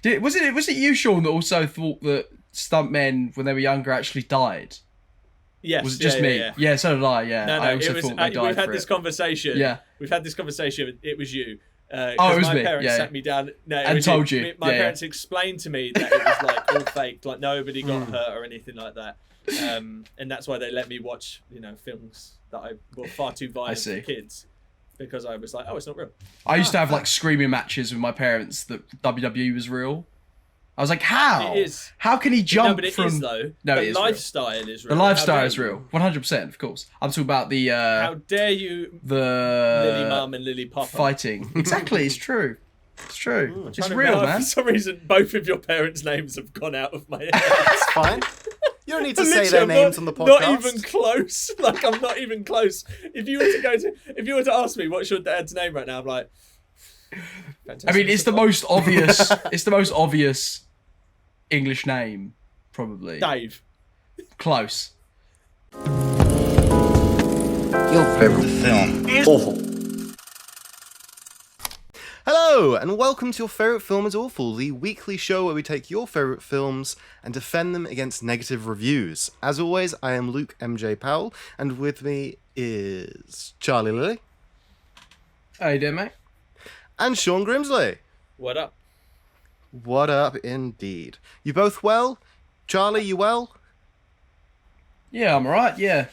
Was it you, Sean, that also thought that stuntmen when they were younger actually died? Yes. Was it just me? Yeah, so did I. Yeah, No, I also thought they died. We've had this conversation. Yeah, we've had this conversation. It was you. It was my me. parents sat me down. No, and told you. My parents explained to me that it was like all fake, like nobody got hurt or anything like that. And that's why they let me watch, films that were far too violent for kids, because I was like, oh, it's not real. I used to have like screaming matches with my parents that WWE was real. I was like, how? It is. How can he jump no, but it from... is, though. No, the lifestyle is real. The lifestyle is real. 100%, of course. I'm talking about the... how dare you... The... Lily Mum and Lily Papa. Fighting. Exactly, it's true. It's true. It's real, man. For some reason, both of your parents' names have gone out of my head. It's fine. You don't need to say their names on the podcast. Not even close. Like, I'm not even close. If you were to ask me what's your dad's name right now, I'm like... I mean, it's the most obvious... It's the most obvious English name, probably. Dave. Close. Your favourite film is awful. Hello, and welcome to Your Favourite Film is Awful, the weekly show where we take your favourite films and defend them against negative reviews. As always, I am Luke MJ Powell, and with me is Charlie Lilly. How you doing, mate? And Sean Grimsley. What up? What up, indeed. You both well? Charlie, you well? Yeah, I'm alright, yeah.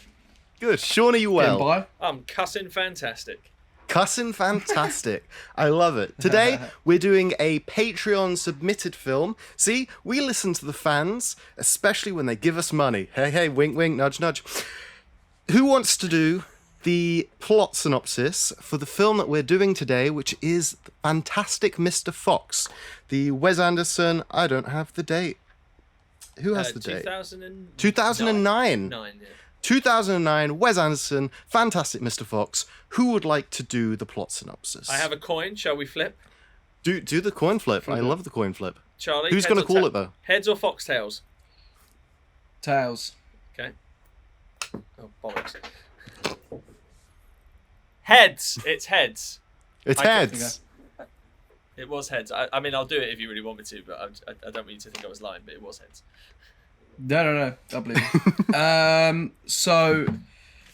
Good. Sean, are you well? Getting by. I'm cussing fantastic. Cussing fantastic. I love it. Today, we're doing a Patreon submitted film. See, we listen to the fans, especially when they give us money. Hey, hey, wink, wink, nudge, nudge. Who wants to do the plot synopsis for the film that we're doing today, which is Fantastic Mr. Fox, the Wes Anderson, I don't have the date. Who has the date? 2009. 2009, Wes Anderson, Fantastic Mr. Fox. Who would like to do the plot synopsis? I have a coin. Shall we flip? Do the coin flip. I love the coin flip. Charlie, who's going to call it, though? Heads or foxtails? Tails. Okay. Oh, bollocks. Heads. It's heads. It's heads. It was heads. I mean, I'll do it if you really want me to, but I don't want you to think I was lying, but it was heads. No. I believe you. So,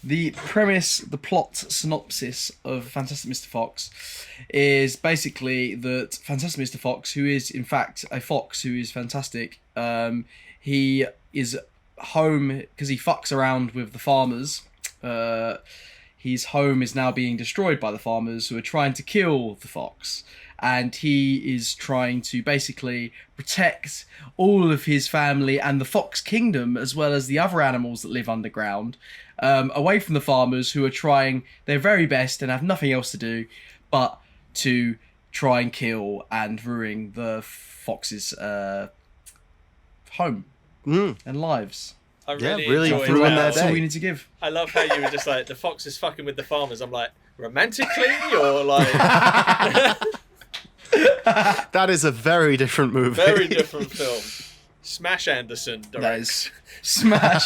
the premise, the plot synopsis of Fantastic Mr. Fox is basically that Fantastic Mr. Fox, who is in fact a fox who is fantastic, he is home because he fucks around with the farmers. His home is now being destroyed by the farmers who are trying to kill the fox. And he is trying to basically protect all of his family and the fox kingdom, as well as the other animals that live underground, away from the farmers who are trying their very best and have nothing else to do but to try and kill and ruin the fox's home and lives. I really ruin enjoyed their that. That's all we need to give. I love how you were just like, the fox is fucking with the farmers. I'm like, romantically or like... That is a very different movie. Very different film. Smash Anderson directs. That is smash.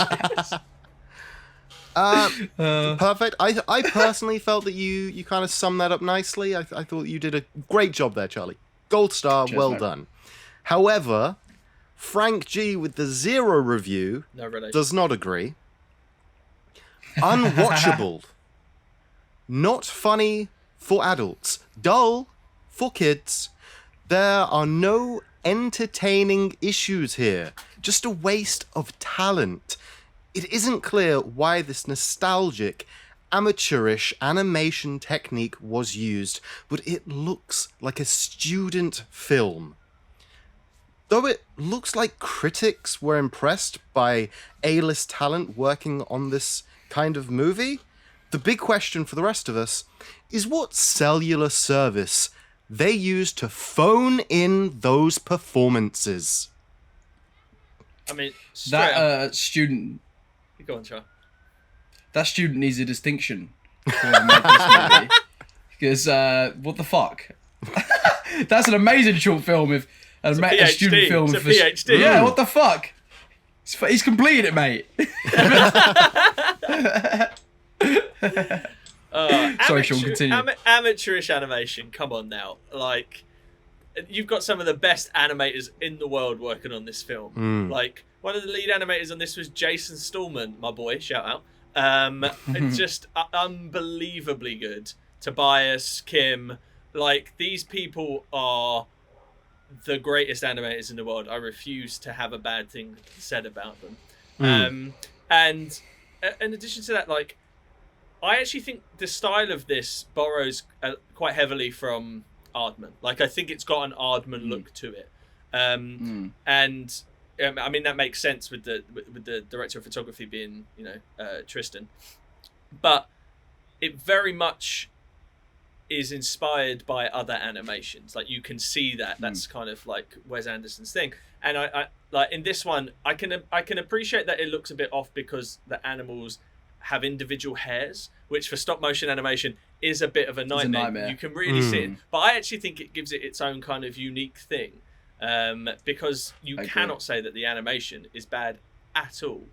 Perfect. I personally felt that you kind of summed that up nicely. I thought you did a great job there, Charlie. Gold star, Cheers, well mate. done. However, Frank G with the 0 review does not agree. Unwatchable. Not funny for adults. Dull for kids. There are no entertaining issues here. Just a waste of talent. It isn't clear why this nostalgic, amateurish animation technique was used, but it looks like a student film. Though it looks like critics were impressed by A-list talent working on this kind of movie, the big question for the rest of us is what cellular service they use to phone in those performances. I mean, That student... Go on, Char. That student needs a distinction for make this movie. Because, what the fuck? That's an amazing short film with a student film. It's a PhD. Yeah, what the fuck? He's completed it, mate. Sorry, Sean, continue. Amateurish animation, come on now. Like, you've got some of the best animators in the world working on this film. Like, one of the lead animators on this was Jason Stallman, my boy, shout out. It's just unbelievably good. Tobias, Kim, like, these people are the greatest animators in the world. I refuse to have a bad thing said about them. And in addition to that, like, I actually think the style of this borrows quite heavily from Aardman. Like, I think it's got an Aardman look to it. And I mean, that makes sense with the director of photography being, you know, Tristan. But it very much is inspired by other animations. Like, you can see that. That's kind of like Wes Anderson's thing. And I like, in this one, I can appreciate that it looks a bit off because the animals have individual hairs, which for stop motion animation is a bit of a nightmare. You can really see it. But I actually think it gives it its own kind of unique thing. Because you cannot say that the animation is bad at all.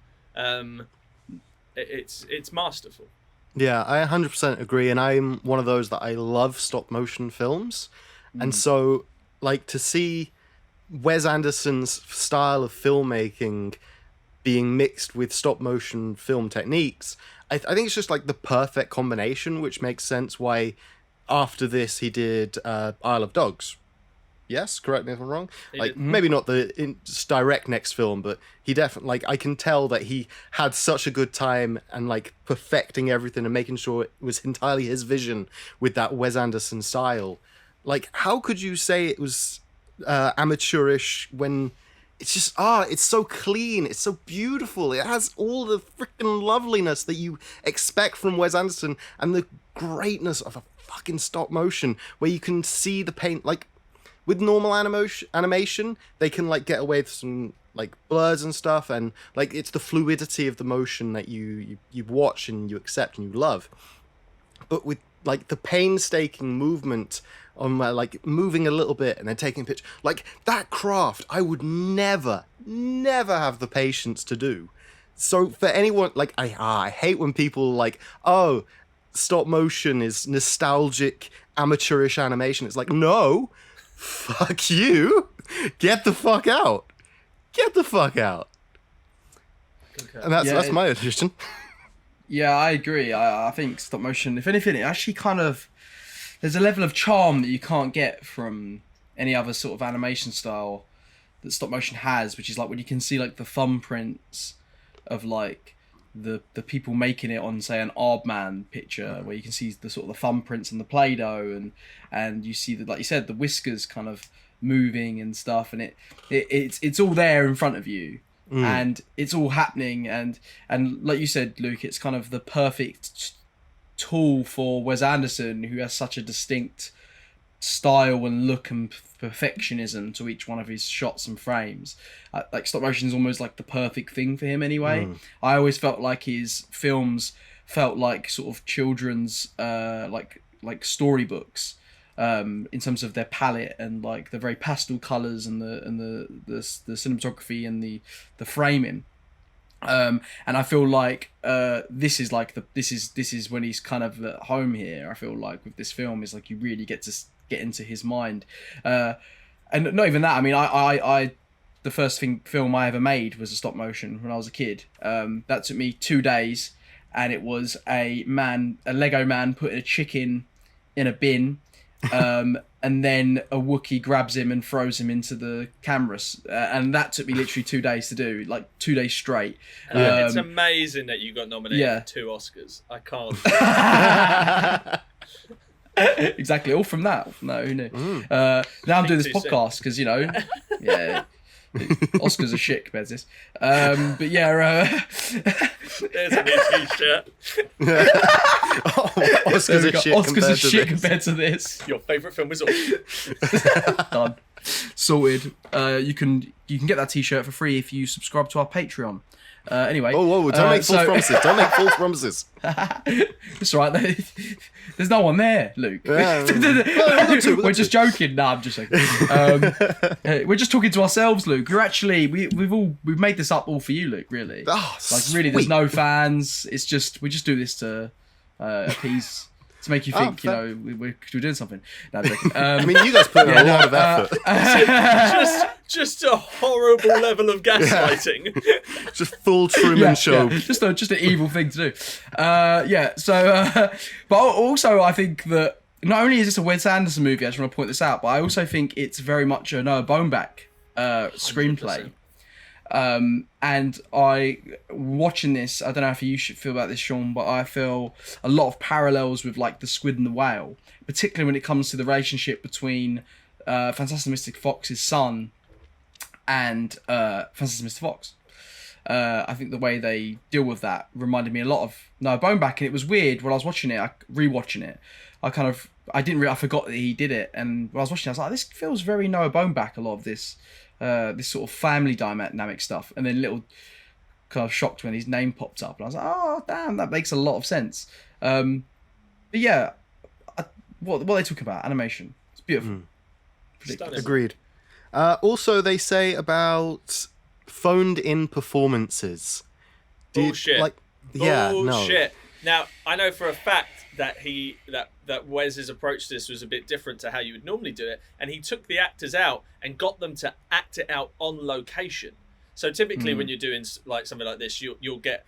It's masterful. Yeah, I 100% agree, and I'm one of those that I love stop motion films, and so, like, to see Wes Anderson's style of filmmaking being mixed with stop motion film techniques, I think it's just like the perfect combination, which makes sense why after this he did Isle of Dogs. Yes, correct me if I'm wrong. Like, maybe not the direct next film, but he definitely, like, I can tell that he had such a good time and, like, perfecting everything and making sure it was entirely his vision with that Wes Anderson style. Like, how could you say it was amateurish when it's just, it's so clean, it's so beautiful, it has all the freaking loveliness that you expect from Wes Anderson and the greatness of a fucking stop motion where you can see the paint, like, with normal animation, they can, like, get away with some, like, blurs and stuff, and, like, it's the fluidity of the motion that you watch and you accept and you love. But with, like, the painstaking movement on, like, moving a little bit and then taking a picture, like, that craft, I would never have the patience to do. So for anyone, like, I hate when people like, oh, stop motion is nostalgic, amateurish animation. It's like, no. Fuck you. Get the fuck out. Get the fuck out. And that's my addition. Yeah, I agree. I think stop motion, if anything, it actually kind of, there's a level of charm that you can't get from any other sort of animation style that stop motion has, which is like when you can see like the thumbprints of like the people making it on, say, an Aardman picture, where you can see the sort of the thumbprints and the Play-Doh, and you see like you said, the whiskers kind of moving and stuff, and it's all there in front of you, and it's all happening, and like you said, Luke, it's kind of the perfect tool for Wes Anderson, who has such a distinct style and look and perfectionism to each one of his shots and frames. Like, stop motion is almost like the perfect thing for him anyway. I always felt like his films felt like sort of children's like storybooks in terms of their palette and like the very pastel colors and the cinematography and the framing. And I feel like this is when he's kind of at home here. I feel like with this film is like you really get to get into his mind, and not even that. I mean, I the first film I ever made was a stop motion when I was a kid. That took me 2 days, and it was a Lego man putting a chicken in a bin, and then a Wookiee grabs him and throws him into the cameras, and that took me literally 2 days to do, like 2 days straight. It's amazing that you got nominated for 2 Oscars. I can't. Exactly, all from that. No, who knew? Now I'm doing this podcast because, you know, Oscars are shit compared to this. But yeah, there's a new t-shirt. Oscars are shit compared to this. Your favourite film is awesome. Done. Sorted. You can get that t-shirt for free if you subscribe to our Patreon. Anyway. Whoa! Don't make false promises. Don't make false promises. It's all right. There's no one there, Luke. Yeah, we're just joking. Nah, I'm just joking. We're just talking to ourselves, Luke. You're actually we've made this up all for you, Luke. Really. Oh, like really, there's no fans. It's just we just do this to appease to make you think, we're doing something. No, I mean, you guys put in a lot of effort. Just a horrible level of gaslighting. Just full Truman Show. Yeah. Just an evil thing to do. But also I think that not only is this a Wes Anderson movie, I just want to point this out, but I also think it's very much a Noah Baumbach screenplay. 100%. And I watching this, I don't know how you should feel about this, Sean, but I feel a lot of parallels with like The Squid and the Whale, particularly when it comes to the relationship between Fantastic Mr. Fox's son and Fantastic Mr. Fox. I think the way they deal with that reminded me a lot of Noah Baumbach, and it was weird when I was watching it, rewatching it. I forgot that he did it, and when I was watching it, I was like, this feels very Noah Baumbach, a lot of this sort of family dynamic stuff, and then little kind of shocked when his name popped up, and I was like, oh damn, that makes a lot of sense. But yeah, what they talk about animation, it's beautiful. Agreed. Also, they say about phoned in performances. Bullshit. Bullshit. Now I know for a fact that that Wes's approach to this was a bit different to how you would normally do it, and he took the actors out and got them to act it out on location. So typically when you're doing like something like this, you'll get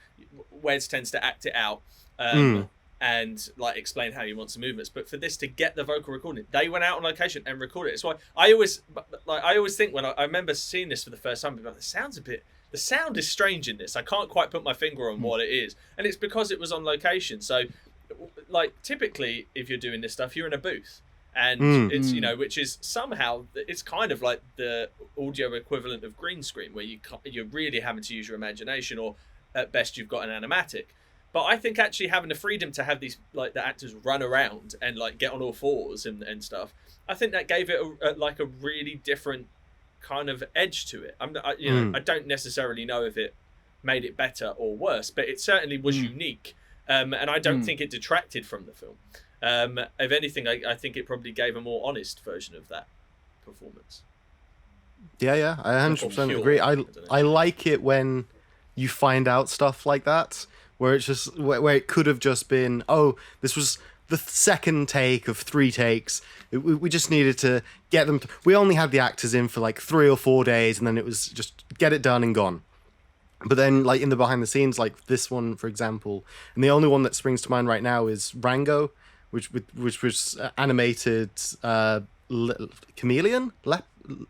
Wes tends to act it out and like explain how he wants the movements. But for this to get the vocal recording, they went out on location and recorded it. It's why I always think when I remember seeing this for the first time, like, the sound is strange in this. I can't quite put my finger on what it is, and it's because it was on location. So like typically if you're doing this stuff, you're in a booth, and it's which is somehow, it's kind of like the audio equivalent of green screen, where you're really having to use your imagination, or at best you've got an animatic. But I think actually having the freedom to have these, like, the actors run around and like get on all fours and stuff, I think that gave it a really different kind of edge to it. I don't necessarily know if it made it better or worse, but it certainly was unique. And I don't think it detracted from the film. If anything, I think it probably gave a more honest version of that performance. Yeah, I 100% agree. I like it when you find out stuff like that, where it's just where it could have just been, oh, this was the second take of 3 takes. We just needed to get them. We only had the actors in for like 3 or 4 days, and then it was just get it done and gone. But then, like in the behind the scenes, like this one, for example, and the only one that springs to mind right now is Rango, which was animated chameleon,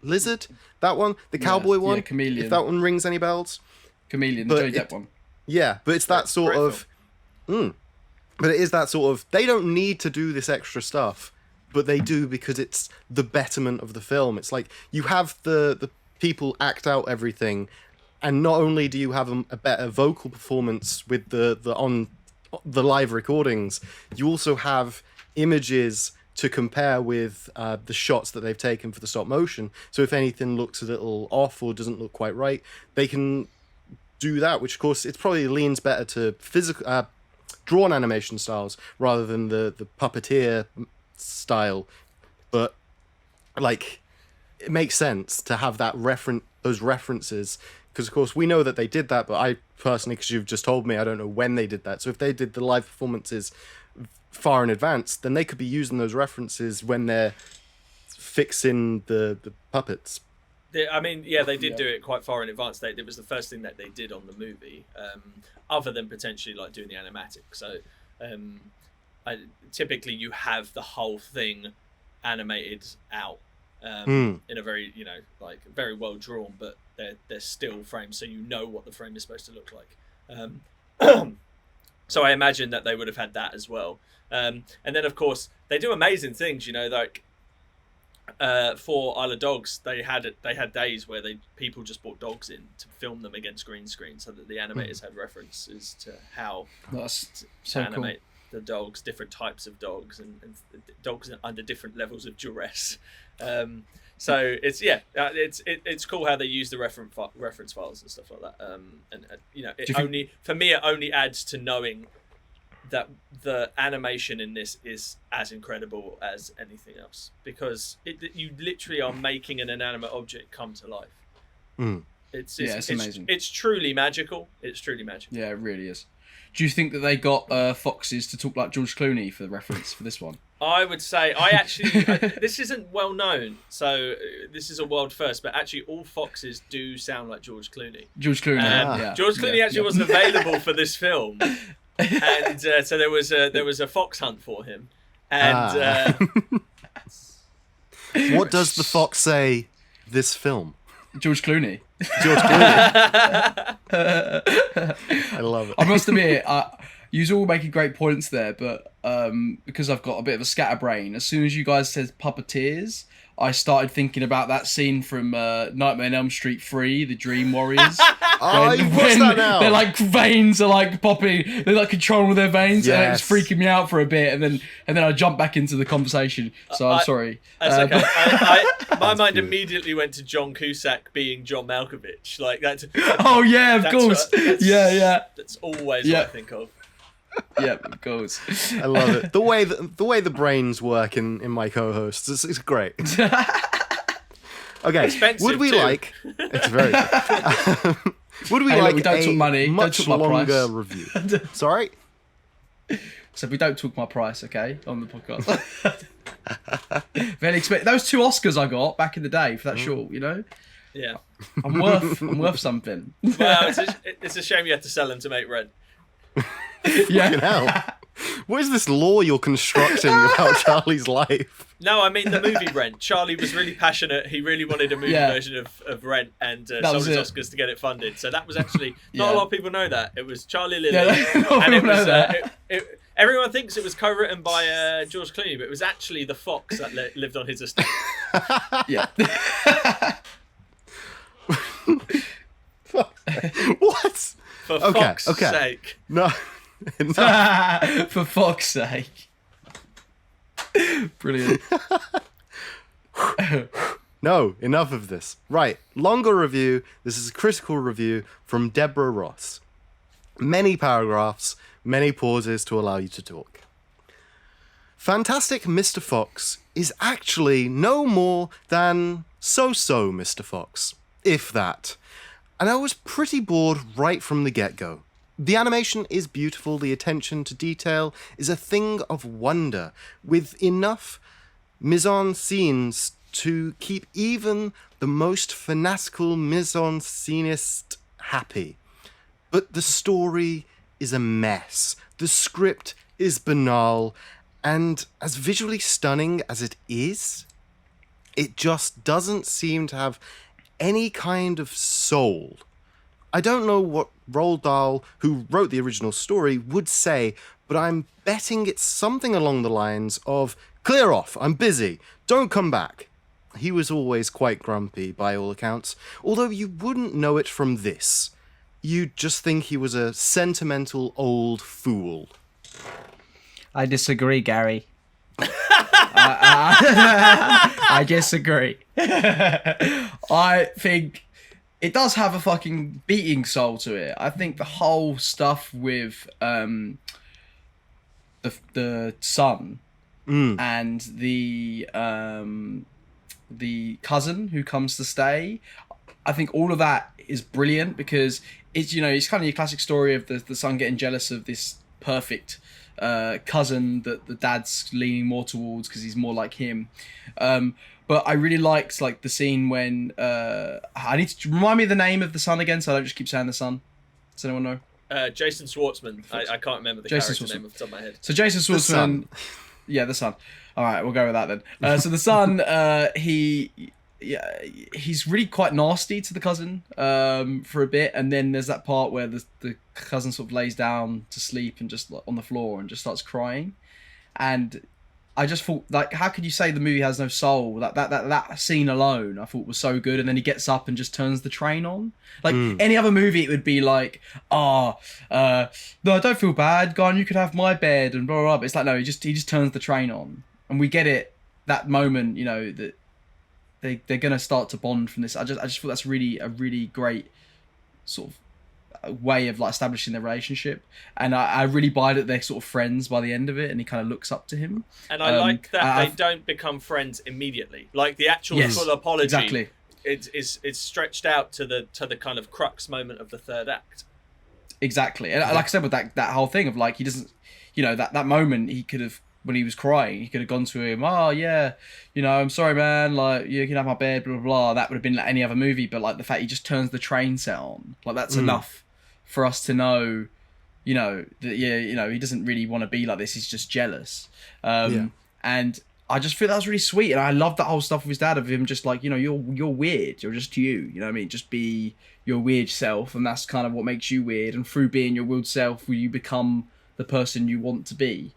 lizard. That one, the cowboy one. Yeah, chameleon. If that one rings any bells. Chameleon, the Johnny Depp one. Yeah, but it's that sort of. But it is that sort of. They don't need to do this extra stuff, but they do because it's the betterment of the film. It's like you have the people act out everything. And not only do you have a better vocal performance with the live recordings, you also have images to compare with the shots that they've taken for the stop motion. So if anything looks a little off or doesn't look quite right, they can do that, which of course it probably leans better to physical drawn animation styles rather than the puppeteer style. But like, it makes sense to have that those references. Because, of course, we know that they did that, but I personally, because you've just told me, I don't know when they did that. So if they did the live performances far in advance, then they could be using those references when they're fixing the puppets. They did do it quite far in advance. It was the first thing that they did on the movie, other than potentially like doing the animatic. So typically you have the whole thing animated out in a very, very well drawn, but they're still frames, so you know what the frame is supposed to look like. So I imagine that they would have had that as well. And then of course they do amazing things, like for Isle of Dogs, they had days where people just brought dogs in to film them against green screen, so that the animators had references to how to animate the dogs, different types of dogs, and dogs under different levels of duress. So it's cool how they use the reference files and stuff like that. For me it only adds to knowing that the animation in this is as incredible as anything else, because you literally are making an inanimate object come to life. It's amazing. It's truly magical. Yeah, it really is. Do you think that they got foxes to talk like George Clooney for the reference for this one? I would say this isn't well known, so this is a world first. But actually, all foxes do sound like George Clooney. George Clooney. Yeah. George Clooney actually wasn't available for this film, and so there was a fox hunt for him. And what does the fox say? This film. George Clooney. George Clooney. I love it. I must admit, you're all making great points there, but because I've got a bit of a scatterbrain, as soon as you guys said puppeteers, I started thinking about that scene from Nightmare on Elm Street 3, The Dream Warriors. What's that now? Their like veins are like popping, they're like controlling their veins, and it was freaking me out for a bit, and then I jumped back into the conversation. So I'm sorry. That's okay. My mind immediately went to John Cusack being John Malkovich, like that. Oh yeah, of course. Yeah. That's always what I think of. Yeah, of course. I love it. The way the brains work in my co-hosts, it's great. Okay, expensive would we too. like? It's very. Would we Hey, look, like we don't a talk money, don't much talk my longer price. review? Sorry. So we don't talk my price, okay, on the podcast. Very expensive. Those 2 Oscars I got back in the day for that short, you know. Yeah. I'm worth something. Well, it's a shame you had to sell them to make rent. Yeah. Hell. What is this law you're constructing about Charlie's life? No, I mean the movie Rent. Charlie was really passionate. He really wanted a movie version of Rent and sold his Oscars to get it funded. So that was actually not a lot of people know that. It was Charlie Lilly, and it was everyone thinks it was co-written by George Clooney, but it was actually the fox that lived on his estate. Yeah. What? For fox's okay. sake. No. For fuck's sake. Brilliant. No, enough of this. Right, longer review. This is a critical review from Deborah Ross. Many paragraphs, many pauses to allow you to talk. Fantastic Mr. Fox is actually no more than so-so Mr. Fox, if that. And I was pretty bored right from the get-go. The animation is beautiful, the attention to detail is a thing of wonder, with enough mise-en-scenes to keep even the most fanatical mise-en-scenist happy. But the story is a mess, the script is banal, and as visually stunning as it is, it just doesn't seem to have any kind of soul. I don't know what Roald Dahl, who wrote the original story, would say, but I'm betting it's something along the lines of, "Clear off, I'm busy, don't come back." He was always quite grumpy, by all accounts, although you wouldn't know it from this. You'd just think he was a sentimental old fool. I disagree, Gary. I disagree. I think it does have a fucking beating soul to it. I think the whole stuff with the son and the cousin who comes to stay, I think all of that is brilliant because it's, you know, it's kind of your classic story of the son getting jealous of this perfect cousin that the dad's leaning more towards because he's more like him. But I really liked like the scene when I need to remind me of the name of the son again, so I don't just keep saying the son. Does anyone know? Jason Schwartzman. I can't remember the character name off the top of my head. So Jason Schwartzman, yeah, the son. All right, we'll go with that then. So the son, he's really quite nasty to the cousin for a bit, and then there's that part where the cousin sort of lays down to sleep and just on the floor and just starts crying, and I just thought, like, how could you say the movie has no soul? That scene alone, I thought was so good. And then he gets up and just turns the train on. Like any other movie, it would be like, no, don't feel bad, go on, you could have my bed and blah blah blah. But it's like, no, he just turns the train on, and we get it that moment, you know, that they're gonna start to bond from this. I just thought that's a really great sort of way of like establishing their relationship, and I really buy that they're sort of friends by the end of it, and he kind of looks up to him. And I like that they don't become friends immediately. Like the actual full apology, exactly. It's stretched out to the kind of crux moment of the third act. exactly. And like I said, with that whole thing of like, he doesn't, that moment he could have, when he was crying, he could have gone to him, oh yeah, I'm sorry man, like you can have my bed, blah blah blah. That would have been like any other movie, but like the fact he just turns the train set on, like that's enough for us to know, that he doesn't really want to be like this. He's just jealous. And I just feel that was really sweet, and I love that whole stuff with his dad, of him just like, you're weird, you're just you know what I mean, just be your weird self, and that's kind of what makes you weird, and through being your weird self you become the person you want to be,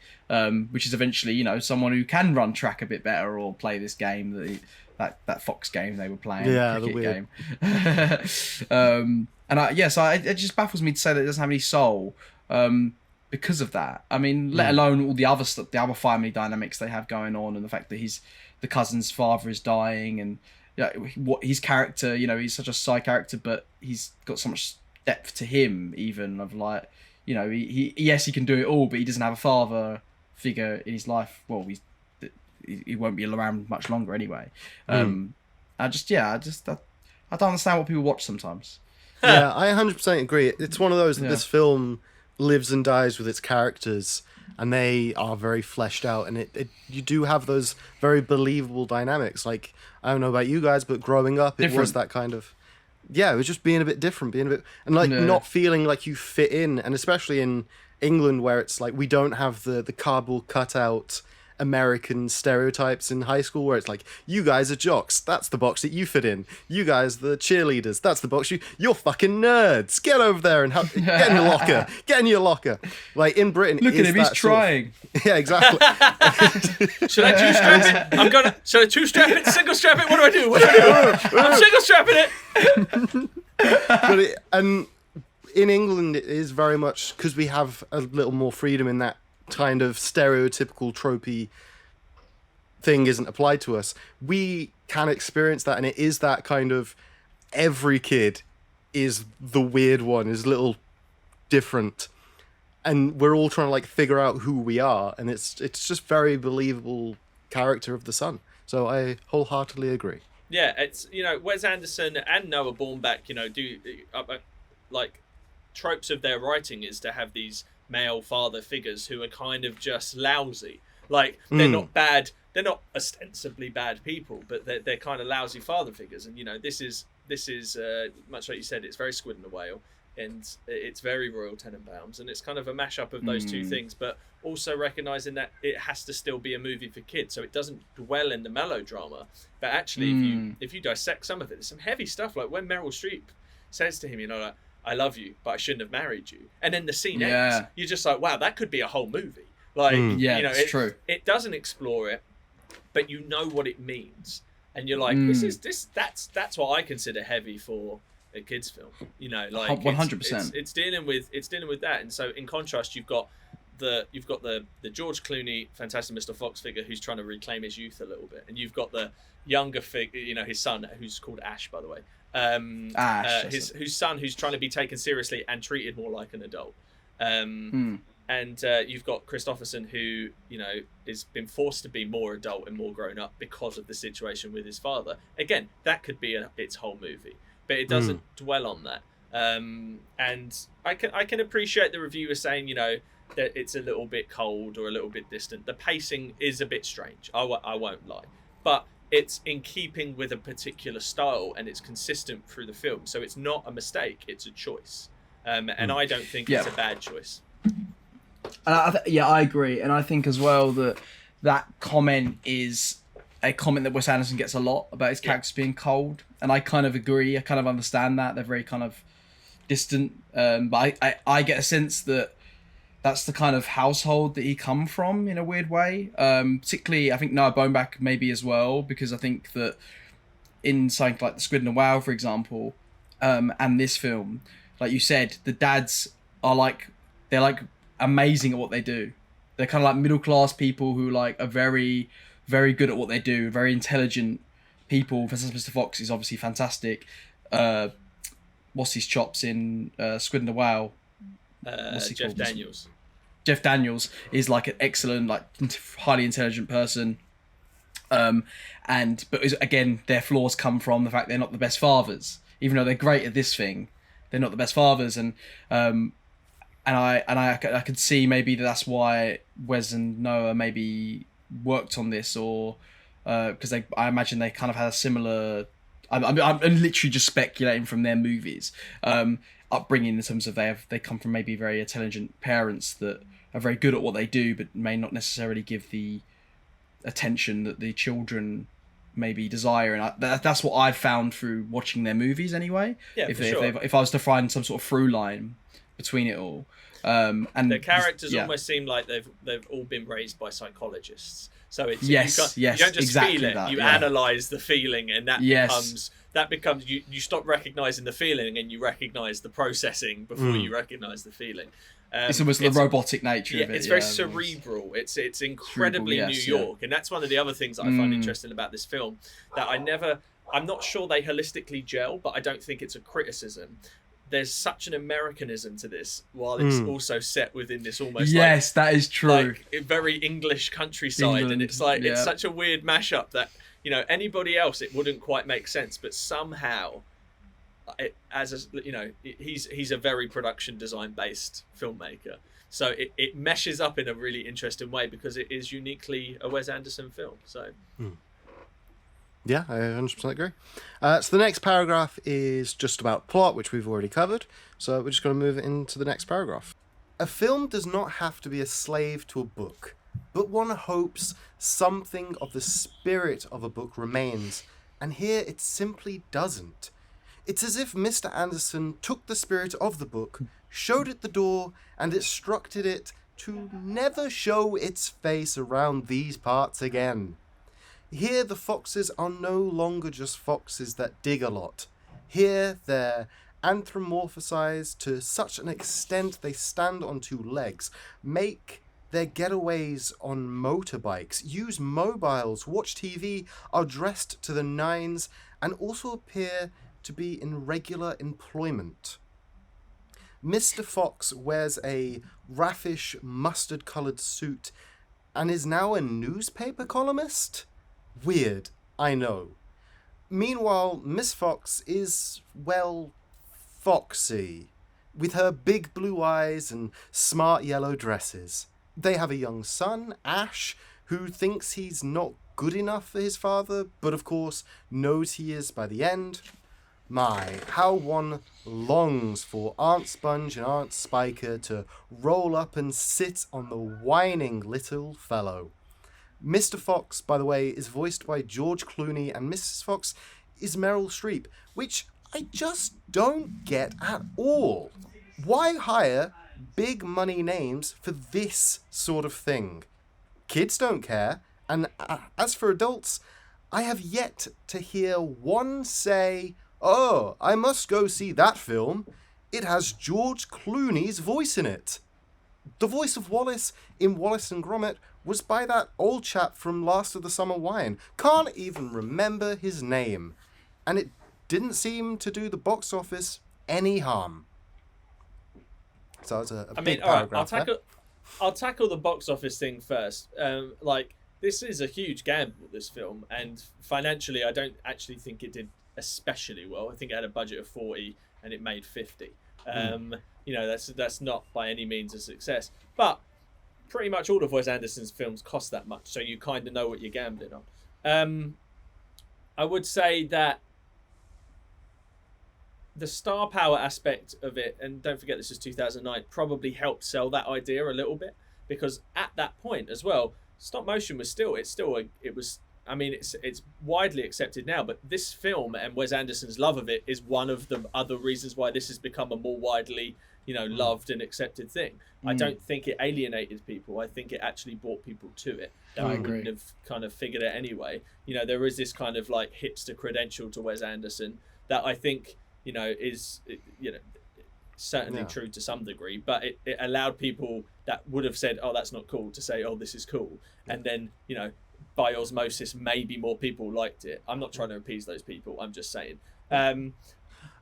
which is eventually someone who can run track a bit better or play this game, that Fox game they were playing, cricket game. It just baffles me to say that it doesn't have any soul, because of that. I mean, let alone all the other stuff, the other family dynamics they have going on, and the fact that the cousin's father is dying, and what his character, he's such a side character, but he's got so much depth to him, even of like, he can do it all, but he doesn't have a father figure in his life. Well, he won't be around much longer anyway. I don't understand what people watch sometimes. Yeah, I 100% agree. It's one of those that this film lives and dies with its characters, and they are very fleshed out, and you do have those very believable dynamics. Like, I don't know about you guys, but growing up, it was that kind of, it was just being a bit different, and like not feeling like you fit in, and especially in England, where it's like we don't have the cardboard cutout American stereotypes in high school, where it's like, you guys are jocks, that's the box that you fit in. You guys, the cheerleaders, that's the box you're fucking nerds. Get over there and get in your locker. Get in your locker. Like in Britain, look at him, he's trying. Yeah, exactly. Should I two-strap it? Should I two-strap it? Single strap it? What do I do? I'm single strapping it. And in England, it is very much because we have a little more freedom in that kind of stereotypical tropey thing isn't applied to us. We can experience that, and it is that kind of, every kid is the weird one, is a little different, and we're all trying to like figure out who we are, and it's just very believable character of the son. So I wholeheartedly agree. Yeah, it's Wes Anderson and Noah Baumbach, do like tropes of their writing is to have these male father figures who are kind of just lousy. Like, they're not bad, they're not ostensibly bad people, but they're kind of lousy father figures. And this is much like you said, it's very Squid and the Whale, and it's very Royal Tenenbaums, and it's kind of a mashup of those two things, but also recognizing that it has to still be a movie for kids, so it doesn't dwell in the melodrama. But actually, if you dissect some of it, there's some heavy stuff, like when Meryl Streep says to him, like, I love you, but I shouldn't have married you. And then the scene ends. You're just like, wow, that could be a whole movie. Like, it's true. It doesn't explore it, but you know what it means, and you're like, that's what I consider heavy for a kids film. Like 100%. It's dealing with that. And so in contrast, you've got the George Clooney Fantastic Mr. Fox figure who's trying to reclaim his youth a little bit, and you've got the younger figure, his son, who's called Ash, by the way. His son, who's trying to be taken seriously and treated more like an adult. And you've got Christopherson, who has been forced to be more adult and more grown up because of the situation with his father. Again, that could be its whole movie, but it doesn't dwell on that. And I can appreciate the reviewer saying that it's a little bit cold or a little bit distant. The pacing is a bit strange. I won't lie, but it's in keeping with a particular style, and it's consistent through the film. So it's not a mistake; it's a choice. And I don't think it's a bad choice. And I agree, and I think as well that comment is a comment that Wes Anderson gets a lot about his characters being cold, and I kind of agree. I kind of understand that they're very kind of distant, but I get a sense that that's the kind of household that he come from in a weird way. Particularly, I think Noah Baumbach maybe as well, because I think that in something like The Squid and the Whale, for example, and this film, like you said, the dads are they're amazing at what they do. They're kind of like middle class people who are very, very good at what they do, very intelligent people. Fantastic Mr. Fox is obviously fantastic. What's his chops in Squid and the Whale? Jeff Daniels. Jeff Daniels is like an excellent, highly intelligent person. But again, their flaws come from the fact they're not the best fathers. Even though they're great at this thing, they're not the best fathers. And I could see maybe that's why Wes and Noah maybe worked on this, or because I imagine they kind of had a similar. I'm literally just speculating from their movies, upbringing in terms of they come from maybe very intelligent parents that are very good at what they do, but may not necessarily give the attention that the children maybe desire, and that's what I've found through watching their movies anyway. Yeah, if I was to find some sort of through line between it all, and the characters almost seem like they've all been raised by psychologists. So it's you don't just exactly feel it; that, you analyze the feeling, and that becomes you stop recognizing the feeling and you recognize the processing before you recognize the feeling. It's almost the robotic nature of it. It's very cerebral. It's incredibly New York, and that's one of the other things that I find interesting about this film. That I'm not sure they holistically gel, but I don't think it's a criticism. There's such an Americanism to this, while it's also set within this almost that is true, like very English countryside, and it's like it's such a weird mashup that anybody else it wouldn't quite make sense, but somehow. He's a very production design based filmmaker, so it meshes up in a really interesting way because it is uniquely a Wes Anderson film. So yeah, I 100% agree. So the next paragraph is just about plot, which we've already covered, so we're just going to move into the next paragraph. A film does not have to be a slave to a book, but one hopes something of the spirit of a book remains, and here it simply doesn't. It's as if Mr. Anderson took the spirit of the book, showed it the door, and instructed it to never show its face around these parts again. Here the foxes are no longer just foxes that dig a lot. Here they're anthropomorphized to such an extent they stand on two legs, make their getaways on motorbikes, use mobiles, watch TV, are dressed to the nines, and also appear to be in regular employment. Mr. Fox wears a raffish mustard-coloured suit and is now a newspaper columnist? Weird, I know. Meanwhile, Miss Fox is, well, foxy, with her big blue eyes and smart yellow dresses. They have a young son, Ash, who thinks he's not good enough for his father, but of course knows he is by the end. My, how one longs for Aunt Sponge and Aunt Spiker to roll up and sit on the whining little fellow. Mr. Fox, by the way, is voiced by George Clooney, and Mrs. Fox is Meryl Streep, which I just don't get at all. Why hire big money names for this sort of thing? Kids don't care, and as for adults, I have yet to hear one say, "Oh, I must go see that film. It has George Clooney's voice in it." The voice of Wallace in Wallace and Gromit was by that old chap from Last of the Summer Wine. Can't even remember his name. And it didn't seem to do the box office any harm. So it's a big paragraph. Right, I'll tackle the box office thing first. This is a huge gamble, this film, and financially I don't actually think it did especially well. I think it had a budget of 40 and it made 50. That's not by any means a success, but pretty much all of Wes Anderson's films cost that much, so you kind of know what you're gambling on. I would say that the star power aspect of it, and don't forget this is 2009, probably helped sell that idea a little bit, because at that point as well, stop motion was it's widely accepted now, but this film and Wes Anderson's love of it is one of the other reasons why this has become a more widely, loved and accepted thing. I don't think it alienated people. I think it actually brought people to it that wouldn't have kind of figured it anyway. There is this kind of like hipster credential to Wes Anderson that I think, is certainly true to some degree, but it allowed people that would have said, "Oh, that's not cool," to say, "Oh, this is cool," and then by osmosis, maybe more people liked it. I'm not trying to appease those people. I'm just saying.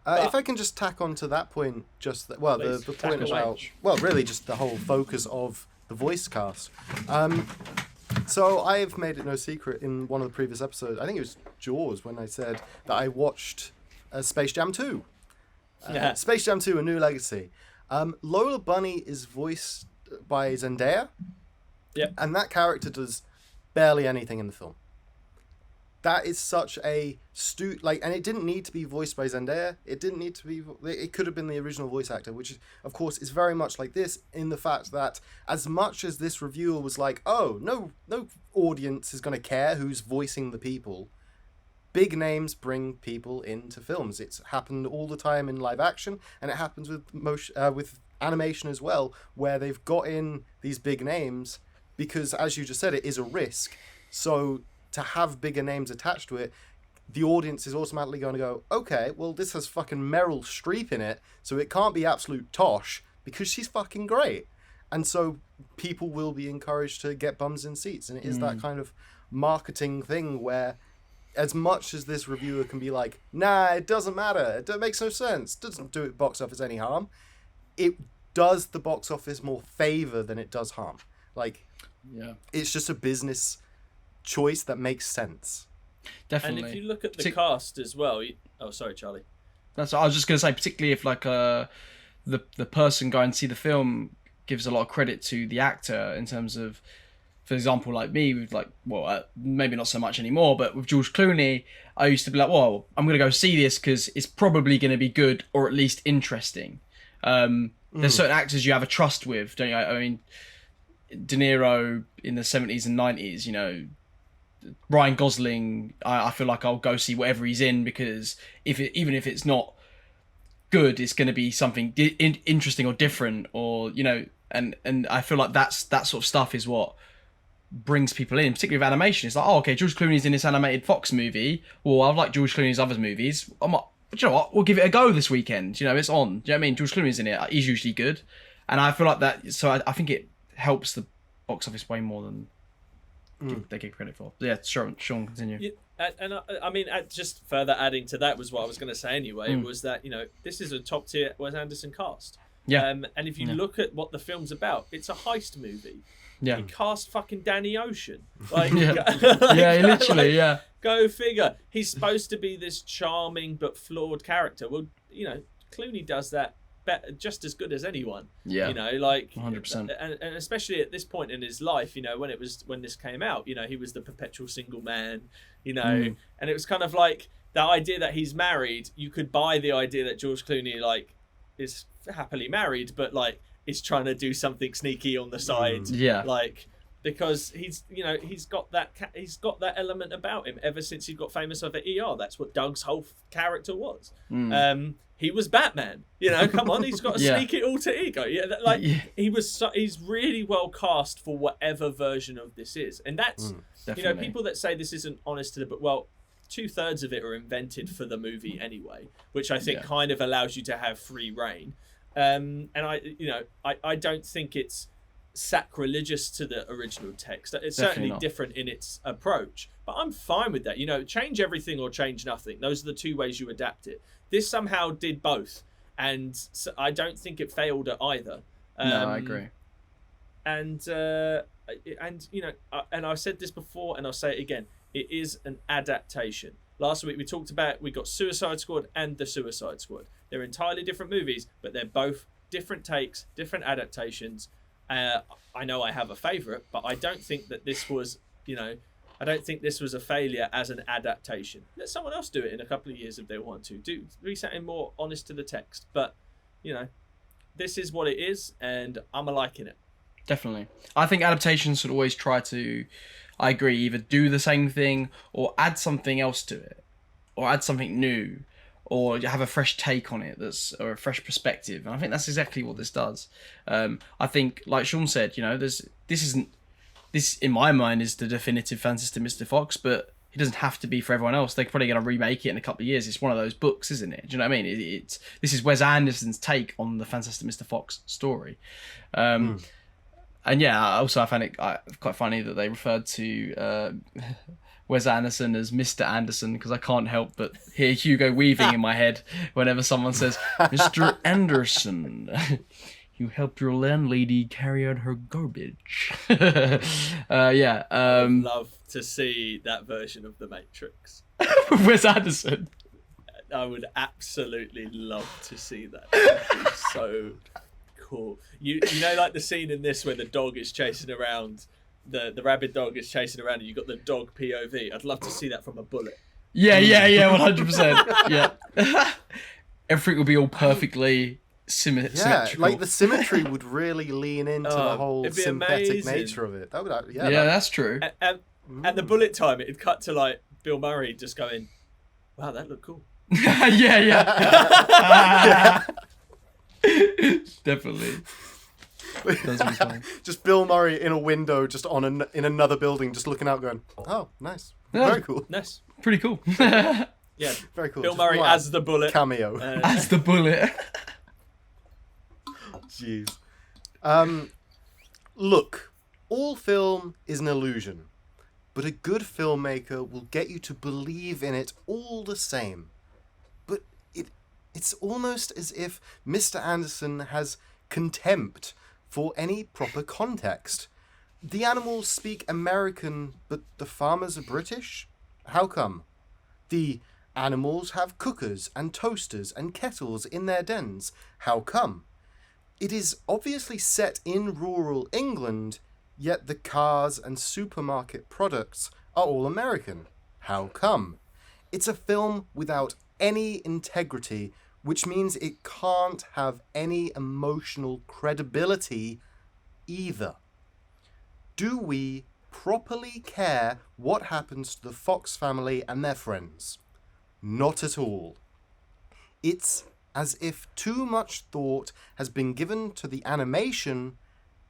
If I can just tack on to that point, the point about, really just the whole focus of the voice cast. So I have made it no secret in one of the previous episodes, I think it was Jaws, when I said that I watched Space Jam 2. Space Jam 2, A New Legacy. Lola Bunny is voiced by Zendaya. Yeah. And that character does barely anything in the film. That is such a and it didn't need to be voiced by Zendaya. It didn't need to be. It could have been the original voice actor, which, of course, is very much like this in the fact that as much as this reviewer was like, "Oh, no audience is going to care who's voicing the people," big names bring people into films. It's happened all the time in live action, and it happens with animation as well, where they've got in these big names because, as you just said, it is a risk. So to have bigger names attached to it, the audience is automatically going to go, okay, well, this has fucking Meryl Streep in it, so it can't be absolute tosh because she's fucking great. And so people will be encouraged to get bums in seats. And it is that kind of marketing thing where, as much as this reviewer can be like, nah, it doesn't matter, it makes no sense, it doesn't do it box office any harm, it does the box office more favor than it does harm. Like, it's just a business choice that makes sense. Definitely. And if you look at the cast as well, oh, sorry, Charlie. That's what I was just going to say, particularly if like the person going to see the film gives a lot of credit to the actor in terms of, for example, like me, with like, well, maybe not so much anymore, but with George Clooney, I used to be like, well, I'm going to go see this because it's probably going to be good or at least interesting. There's certain actors you have a trust with, don't you? I mean, De Niro in the 70s and 90s, you know, Ryan Gosling, I feel like I'll go see whatever he's in because even if it's not good, it's going to be something interesting or different, or, you know, and I feel like that sort of stuff is what brings people in, particularly with animation. It's like, oh, okay, George Clooney's in this animated Fox movie. Well, I like George Clooney's other movies. I'm like, you know what? We'll give it a go this weekend. You know, it's on. Do you know what I mean? George Clooney's in it. He's usually good, and I feel like that. So I think it helps the box office way more than they get credit for. Yeah, Sean, continue. Yeah, and I mean, just further adding to that was what I was going to say anyway, was that, you know, this is a top tier Wes Anderson cast. Yeah. And if you look at what the film's about, it's a heist movie. Yeah. He cast fucking Danny Ocean. Like, literally. Go figure. He's supposed to be this charming but flawed character. Well, you know, Clooney does that just as good as anyone. Yeah. You know, like 100%. And especially at this point in his life, you know, when this came out, you know, he was the perpetual single man, you know, and it was kind of like the idea that he's married. You could buy the idea that George Clooney like is happily married, but like is trying to do something sneaky on the side. Yeah. Like, because he's got that element about him ever since he got famous over ER. That's what Doug's whole character was. He was Batman. You know, come on, he's got a sneaky alter ego. He's really well cast for whatever version of this is, and that's you know, people that say this isn't honest to the book. Well, 2/3 of it are invented for the movie anyway, which I think kind of allows you to have free reign. And I don't think it's sacrilegious to the original text. It's certainly different in its approach, but I'm fine with that. You know, change everything or change nothing. Those are the two ways you adapt it. This somehow did both, and so I don't think it failed at either. No, I agree. And you know, and I've said this before, and I'll say it again. It is an adaptation. Last week we got Suicide Squad and The Suicide Squad. They're entirely different movies, but they're both different takes, different adaptations. I know I have a favourite, but I don't think that this was, you know, I don't think this was a failure as an adaptation. Let someone else do it in a couple of years if they want to. Do something more honest to the text. But, you know, this is what it is, and I'm liking it. Definitely. I think adaptations should always try to, I agree, either do the same thing or add something else to it, or add something new, or have a fresh take on it, or a fresh perspective. And I think that's exactly what this does. I think, like Sean said, you know, this in my mind is the definitive Fantastic Mr. Fox, but it doesn't have to be for everyone else. They're probably going to remake it in a couple of years. It's one of those books, isn't it? Do you know what I mean? This is Wes Anderson's take on the Fantastic Mr. Fox story. And yeah, also I found it quite funny that they referred to Wes Anderson as Mr. Anderson, because I can't help but hear Hugo Weaving in my head whenever someone says, Mr. Anderson, you helped your landlady carry out her garbage. I'd love to see that version of The Matrix. Wes Anderson. I would absolutely love to see that. It'd be so cool. You know, like the scene in this where the dog is chasing around, the rabid dog is chasing around, and you got the dog POV. I'd love to see that from a bullet. Yeah, 100%. Yeah. Everything will be all perfectly symmetrical. like the symmetry would really lean into the whole it'd be synthetic amazing. nature of it. That would, That's true. And the bullet time, it'd cut to like Bill Murray just going, "Wow, that looked cool." Yeah. Definitely. Does be fun. Just Bill Murray in a window, just in another building, just looking out, going, "Oh, nice, very cool, Nice, pretty cool." yeah, very cool." Bill Just Murray one as the bullet cameo. As the bullet. Jeez. Look, all film is an illusion, but a good filmmaker will get you to believe in it all the same. But it's almost as if Mr. Anderson has contempt for any proper context. The animals speak American, but the farmers are British? How come? The animals have cookers and toasters and kettles in their dens. How come? It is obviously set in rural England, yet the cars and supermarket products are all American. How come? It's a film without any integrity, which means it can't have any emotional credibility either. Do we properly care what happens to the Fox family and their friends? Not at all. It's as if too much thought has been given to the animation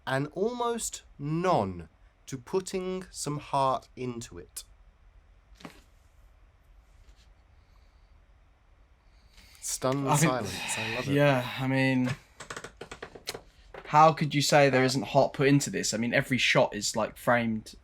and almost none to putting some heart into it. Stunned silence. I love it. Yeah, I mean, how could you say there isn't heart put into this? I mean, every shot is like framed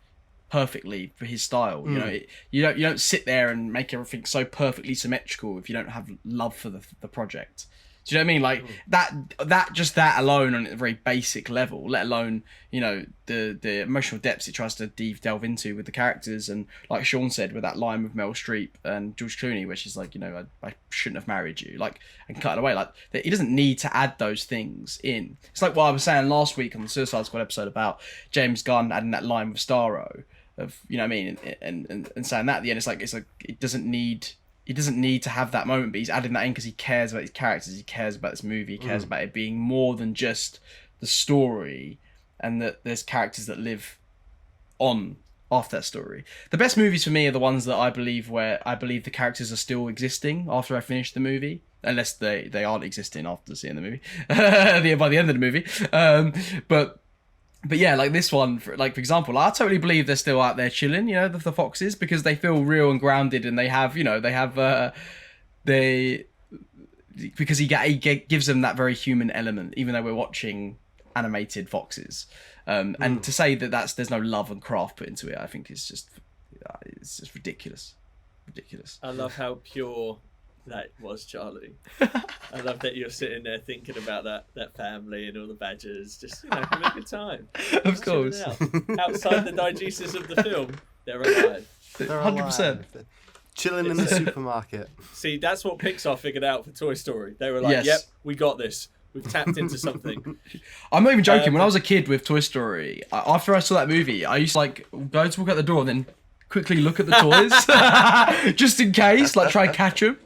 perfectly for his style. You know, you don't sit there and make everything so perfectly symmetrical if you don't have love for the project. Do you know what I mean? Like that alone on a very basic level, let alone, you know, the emotional depths it tries to delve into with the characters, and like Sean said, with that line with Meryl Streep and George Clooney, where she's like, you know, I shouldn't have married you, like, and cut it away. Like, he doesn't need to add those things in. It's like what I was saying last week on the Suicide Squad episode about James Gunn adding that line with Starro of, you know what I mean, and saying that at the end, it's like it doesn't need. He doesn't need to have that moment, but he's adding that in because he cares about his characters, he cares about this movie, he cares about it being more than just the story, and that there's characters that live on after that story. The best movies for me are the ones that I believe the characters are still existing after I finish the movie, unless they aren't existing after seeing the movie, by the end of the movie. But yeah, like this one, for example, I totally believe they're still out there chilling, you know, the foxes, because they feel real and grounded, and because he gives them that very human element, even though we're watching animated foxes. And to say that there's no love and craft put into it, I think it's just ridiculous. I love how pure that was, Charlie. I love that you're sitting there thinking about that family and all the badgers, just, you know, having a good time. Of course. Outside the diegesis of the film, they're alive. They're 100%. Chilling in the supermarket. See, that's what Pixar figured out for Toy Story. They were like, Yes. yep, we got this. We've tapped into something. I'm not even joking. When I was a kid with Toy Story, after I saw that movie, I used to go to walk out the door and then quickly look at the toys, just in case, like try and catch them.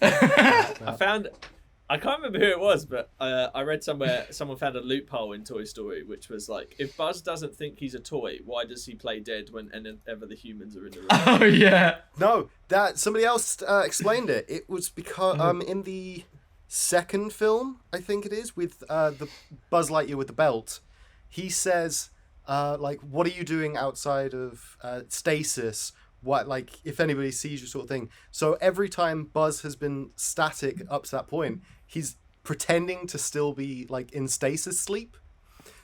I can't remember who it was, but I read somewhere someone found a loophole in Toy Story, which was like, if Buzz doesn't think he's a toy, why does he play dead whenever the humans are in the room? Oh yeah. No, that somebody else explained it. It was because in the second film, I think it is, with the Buzz Lightyear with the belt, he says, what are you doing outside of stasis? What, like, if anybody sees you, sort of thing. So every time Buzz has been static up to that point, he's pretending to still be like in stasis sleep.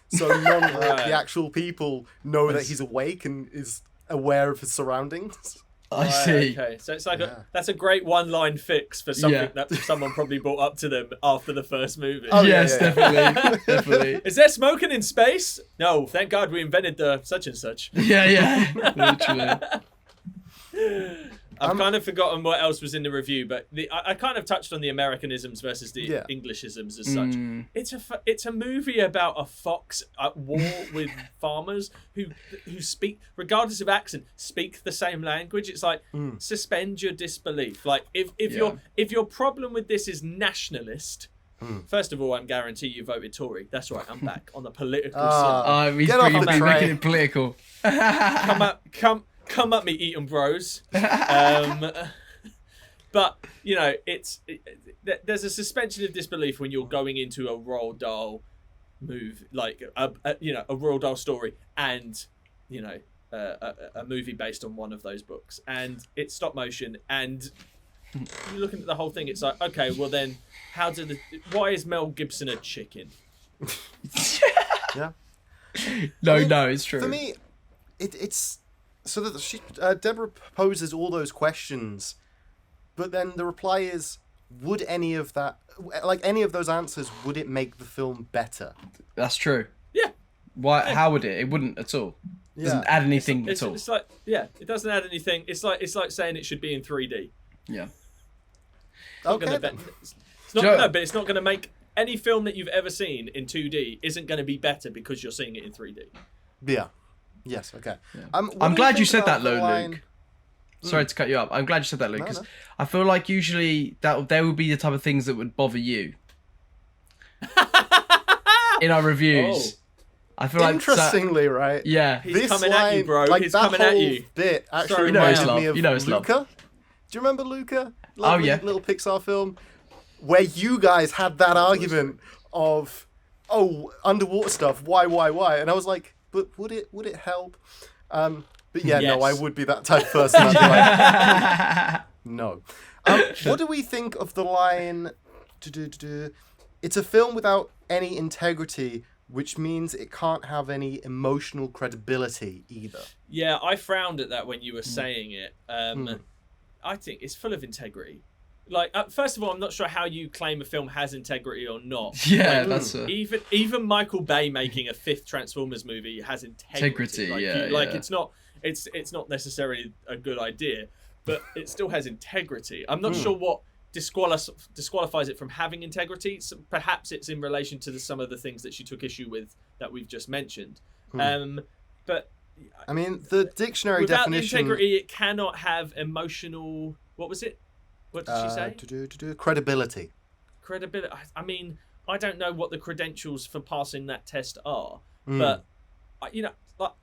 So none of the actual people know that he's awake and is aware of his surroundings. I see. Okay, so it's like that's a great one-line fix for something that someone probably brought up to them after the first movie. Oh, yes, yeah. definitely. Is there smoking in space? No, thank God we invented the such and such. Yeah, literally. I've kind of forgotten what else was in the review, but I kind of touched on the Americanisms versus the Englishisms as such. It's a movie about a fox at war with farmers who speak, regardless of accent, speak the same language. It's like suspend your disbelief. Like if your problem with this is nationalist. First of all, I guarantee you voted Tory. That's right, I'm back on the political side. He's making it political. Come at me, Eton Bros. But there's a suspension of disbelief when you're going into a Roald Dahl move, like a Roald Dahl story, and a movie based on one of those books, and it's stop motion, and you're looking at the whole thing. It's like, okay, well then, why is Mel Gibson a chicken? Yeah. No, it's true. For me, it's so that Deborah poses all those questions, but then the reply is, would any of those answers, would it make the film better? That's true. Yeah. Why? Yeah. How would it? It wouldn't at all. It doesn't add anything at all. It's like, it doesn't add anything. It's like saying it should be in 3D. Yeah. But it's not going to make any film that you've ever seen in 2D isn't going to be better because you're seeing it in 3D. Yeah. Yes. Okay. Yeah. I'm glad you said that, though, Luke. Sorry to cut you up. I'm glad you said that, Luke, because I feel like usually they would be the type of things that would bother you in our reviews. I feel interestingly, right? Yeah, he's coming at you, bro. Like he's that coming whole at you. Bit actually reminded me of Luca. Do you remember Luca? Little Pixar film where you guys had that argument of underwater stuff. Why? And I was like, but would it help? But yeah, no, I would be that type of person. I'd be like, no. What do we think of the line? It's a film without any integrity, which means it can't have any emotional credibility either. Yeah, I frowned at that when you were saying it. I think it's full of integrity. Like, first of all, I'm not sure how you claim a film has integrity or not. Yeah, like, that's even Michael Bay making a fifth Transformers movie has integrity. It's not necessarily a good idea, but it still has integrity. I'm not sure what disqualifies it from having integrity. So perhaps it's in relation to some of the things that she took issue with that we've just mentioned. But I mean, the dictionary without definition. The integrity, it cannot have emotional. What was it? What did she say? Credibility. Credibility. I mean, I don't know what the credentials for passing that test are, but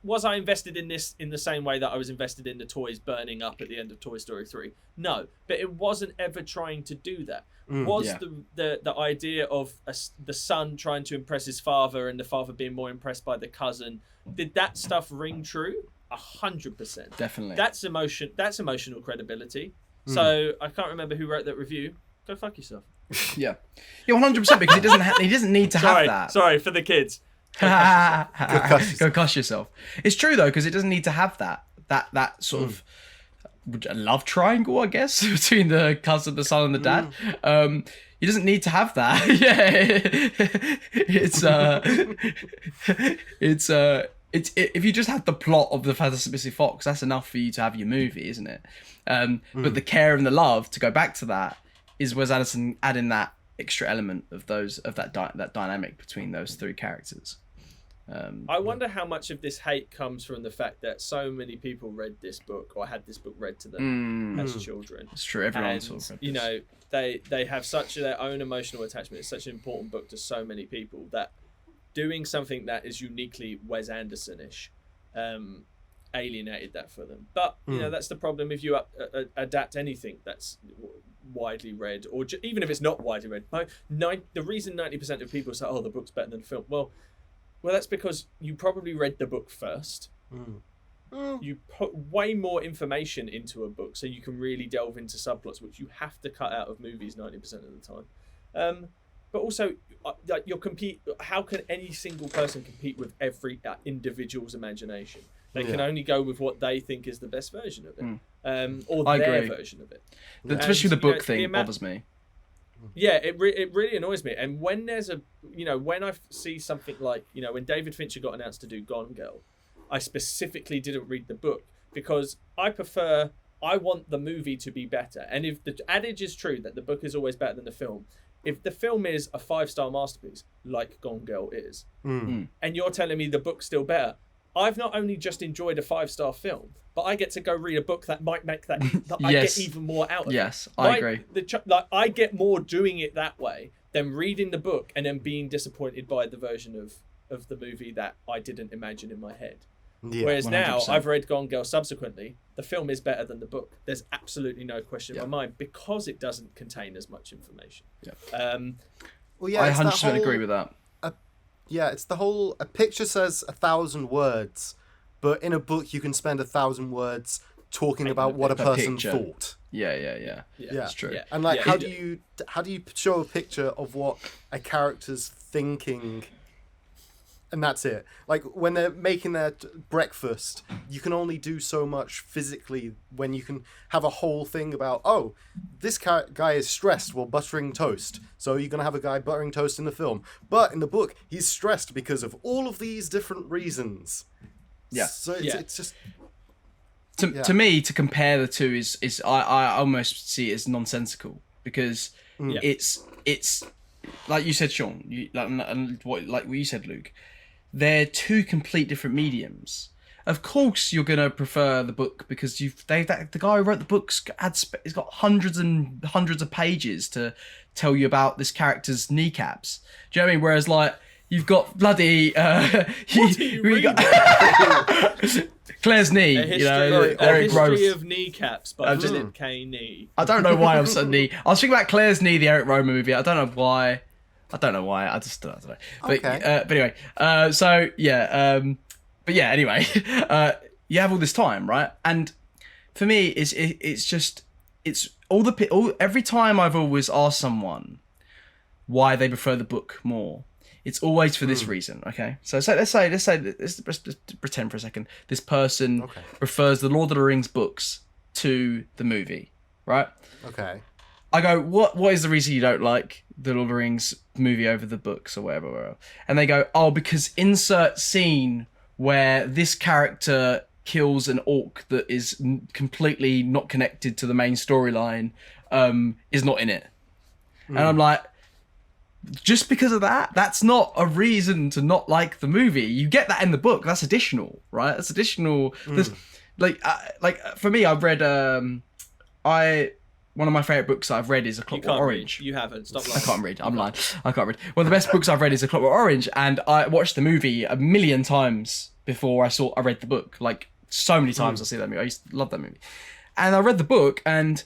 was I invested in this in the same way that I was invested in the toys burning up at the end of Toy Story 3? No, but it wasn't ever trying to do that. The idea of the son trying to impress his father and the father being more impressed by the cousin, did that stuff ring true? 100%. Definitely. That's emotion. That's emotional credibility. So I can't remember who wrote that review. Go fuck yourself. Yeah, 100%, because he doesn't need to have that. Sorry for the kids. Go cuss yourself. It's true though, because it doesn't need to have that sort of love triangle, I guess, between the cousin, the son, and the dad. He doesn't need to have that. It's if you just had the plot of the Fantastic Mr. Fox, that's enough for you to have your movie, isn't it? But the care and the love, to go back to that, is Wes Anderson adding that extra element of that dynamic between those three characters. I wonder how much of this hate comes from the fact that so many people read this book or had this book read to them as children. It's true, everyone sort of read this. They have such their own emotional attachment. It's such an important book to so many people that doing something that is uniquely Wes Anderson-ish alienated that for them. But that's the problem if you adapt anything that's widely read, or even if it's not widely read. The reason 90% of people say, "Oh, the book's better than the film," well, that's because you probably read the book first. You put way more information into a book, so you can really delve into subplots, which you have to cut out of movies 90% of the time. But also, how can any single person compete with every individual's imagination? They can only go with what they think is the best version of it, or their version of it. Especially the book thing bothers me. Yeah, it really annoys me. And when there's when I see something like, when David Fincher got announced to do Gone Girl, I specifically didn't read the book because I prefer I want the movie to be better. And if the adage is true that the book is always better than the film, if the film is a 5-star masterpiece, like Gone Girl is, and you're telling me the book's still better, I've not only just enjoyed a 5-star film, but I get to go read a book that might make that I get even more out of it. Yes, I agree. I get more doing it that way than reading the book and then being disappointed by the version of the movie that I didn't imagine in my head. Yeah, Whereas 100%. now I've read Gone Girl subsequently, the film is better than the book. There's absolutely no question in my mind because it doesn't contain as much information. Yeah. Well, yeah, I it's that 100% agree whole- with that. Yeah, it's the whole. A picture says 1,000 words, but in a book you can spend 1,000 words talking about what a per person picture. thought. Yeah. Yeah. That's true. Yeah. And like, Yeah. how do you show a picture of what a character's thinking? And that's it. Like when they're making their breakfast, you can only do so much physically when you can have a whole thing about, oh, this guy is stressed while buttering toast. So you're going to have a guy buttering toast in the film. But in the book, he's stressed because of all of these different reasons. Yeah. So it's just... To me, to compare the two is I almost see it as nonsensical because it's like you said, Sean, like what you said, Luke. They're two complete different mediums. Of course, you're gonna prefer the book because the guy who wrote the books has got hundreds and hundreds of pages to tell you about this character's kneecaps. Do you know what I mean? Whereas like you've got bloody Claire's knee, A Eric history Rowe. of kneecaps by Philip K. Knee. I don't know why I'm suddenly. I was thinking about Claire's Knee, the Eric Romer movie. I don't know why. I just don't know. But, Okay. but anyway, so yeah, but yeah, anyway, you have all this time, right? And for me, it's every time I've always asked someone why they prefer the book more, it's always for this reason. Okay, so let's pretend for a second this person prefers the Lord of the Rings books to the movie, right? Okay. I go, what is the reason you don't like the Lord of the Rings movie over the books or whatever? And they go, oh, because insert scene where this character kills an orc that is completely not connected to the main storyline is not in it. And I'm like, just because of that, that's not a reason to not like the movie. You get that in the book. That's additional, right? That's additional. There's, like for me, I've read one of my favourite books I've read is A Clockwork Orange. You haven't. Stop lying. I can't read. I'm lying. I can't read. One of the best books I've read is A Clockwork Orange, and I watched the movie 1,000,000 times before I read the book. Like so many times I see that movie. I used to love that movie, and I read the book, and